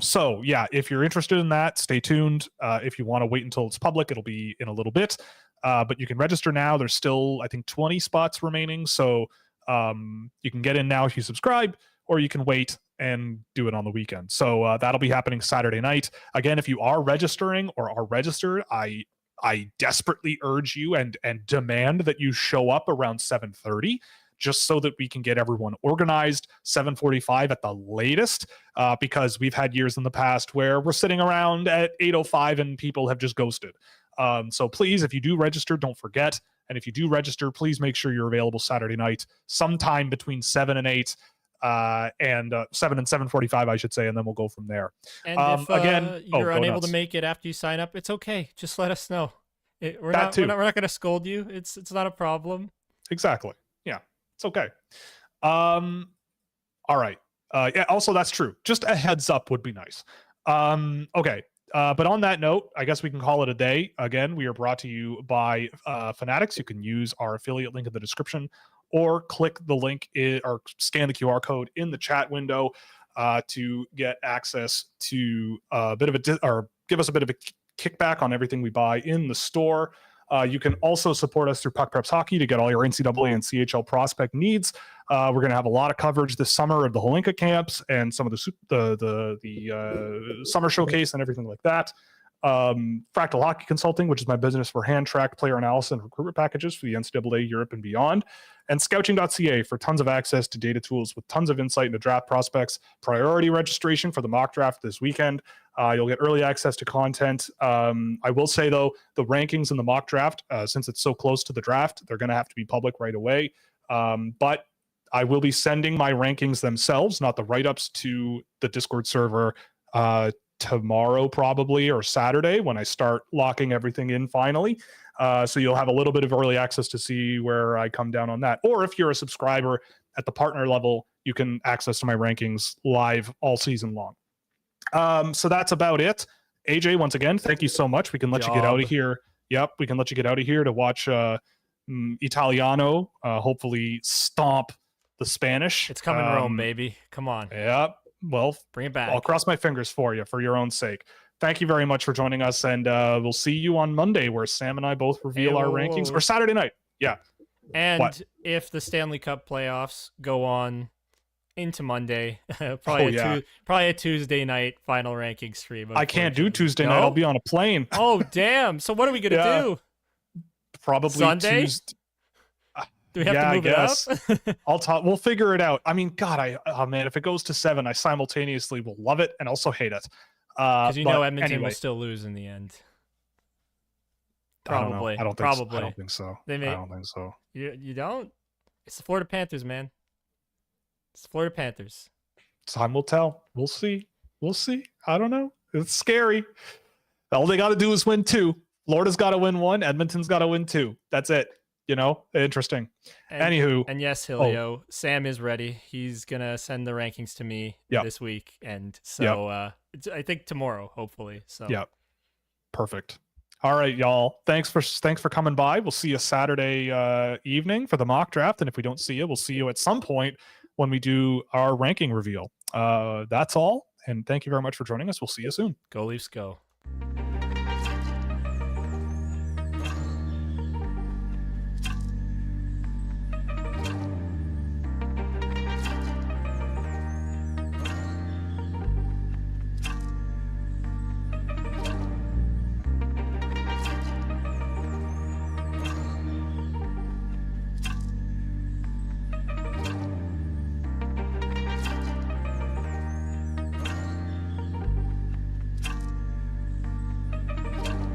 So yeah, if you're interested in that, stay tuned. If you want to wait until it's public, it'll be in a little bit. But you can register now. There's still, I think, 20 spots remaining. So you can get in now if you subscribe, or you can wait and do it on the weekend. So that'll be happening Saturday night. Again, if you are registering or are registered, I desperately urge you and demand that you show up around 7:30, just so that we can get everyone organized. 7:45 at the latest, because we've had years in the past where we're sitting around at 8:05 and people have just ghosted. So please, if you do register, don't forget. And if you do register, please make sure you're available Saturday night, sometime between 7 and 8. And 7 and 7:45, I should say, and then we'll go from there. And if again, you're unable to make it after you sign up, it's okay. Just let us know. We're not going to scold you. It's not a problem. Exactly. Yeah, it's okay. All right. Yeah. Also, that's true. Just a heads up would be nice. Okay. But on that note, I guess we can call it a day. Again, we are brought to you by Fanatics. You can use our affiliate link in the description, or click the link or scan the QR code in the chat window to get access to a bit of or give us a bit of a kickback on everything we buy in the store. You can also support us through Puck Preps Hockey to get all your NCAA and CHL prospect needs. We're going to have a lot of coverage this summer of the Holinka camps and some of the summer showcase and everything like that. Fractal Hockey Consulting, which is my business for hand track player analysis and recruitment packages for the NCAA, Europe, and beyond. And Scouching.ca for tons of access to data tools with tons of insight into draft prospects. Priority registration for the mock draft this weekend. You'll get early access to content. I will say, though, the rankings in the mock draft, since it's so close to the draft, they're going to have to be public right away. But I will be sending my rankings themselves, not the write-ups, to the Discord server tomorrow probably, or Saturday, when I start locking everything in finally. So you'll have a little bit of early access to see where I come down on that. Or if you're a subscriber at the partner level, you can access to my rankings live all season long. So that's about it. AJ, once again, thank you so much. We can let you get out of here. Yep, we can let you get out of here to watch Italiano hopefully stomp the Spanish. It's coming Rome, baby. Come on. Yep. Well, bring it back. I'll cross my fingers for you, for your own sake. Thank you very much for joining us, and we'll see you on Monday, where Sam and I both reveal our rankings, or Saturday night. Yeah. And if the Stanley Cup playoffs go on into Monday, probably a Tuesday night final ranking stream. I can't do Tuesday night. I'll be on a plane. Oh, damn. So what are we going to do? Probably Sunday? Tuesday. Do we have to move it up? I'll talk. We'll figure it out. I mean, God, oh man, if it goes to 7, I simultaneously will love it and also hate it. Because know Edmonton will still lose in the end. Probably. I don't think so. I don't think so. You don't? It's the Florida Panthers, man. It's the Florida Panthers. Time will tell. We'll see. I don't know. It's scary. All they got to do is win 2. Florida's got to win 1. Edmonton's got to win 2. That's it. Interesting. Anywho. And yes, Hilio, Sam is ready. He's going to send the rankings to me this week. And so I think tomorrow, hopefully. So yeah. Perfect. All right, y'all. Thanks for coming by. We'll see you Saturday evening for the mock draft. And if we don't see you, we'll see you at some point when we do our ranking reveal. That's all. And thank you very much for joining us. We'll see you soon. Go Leafs, go.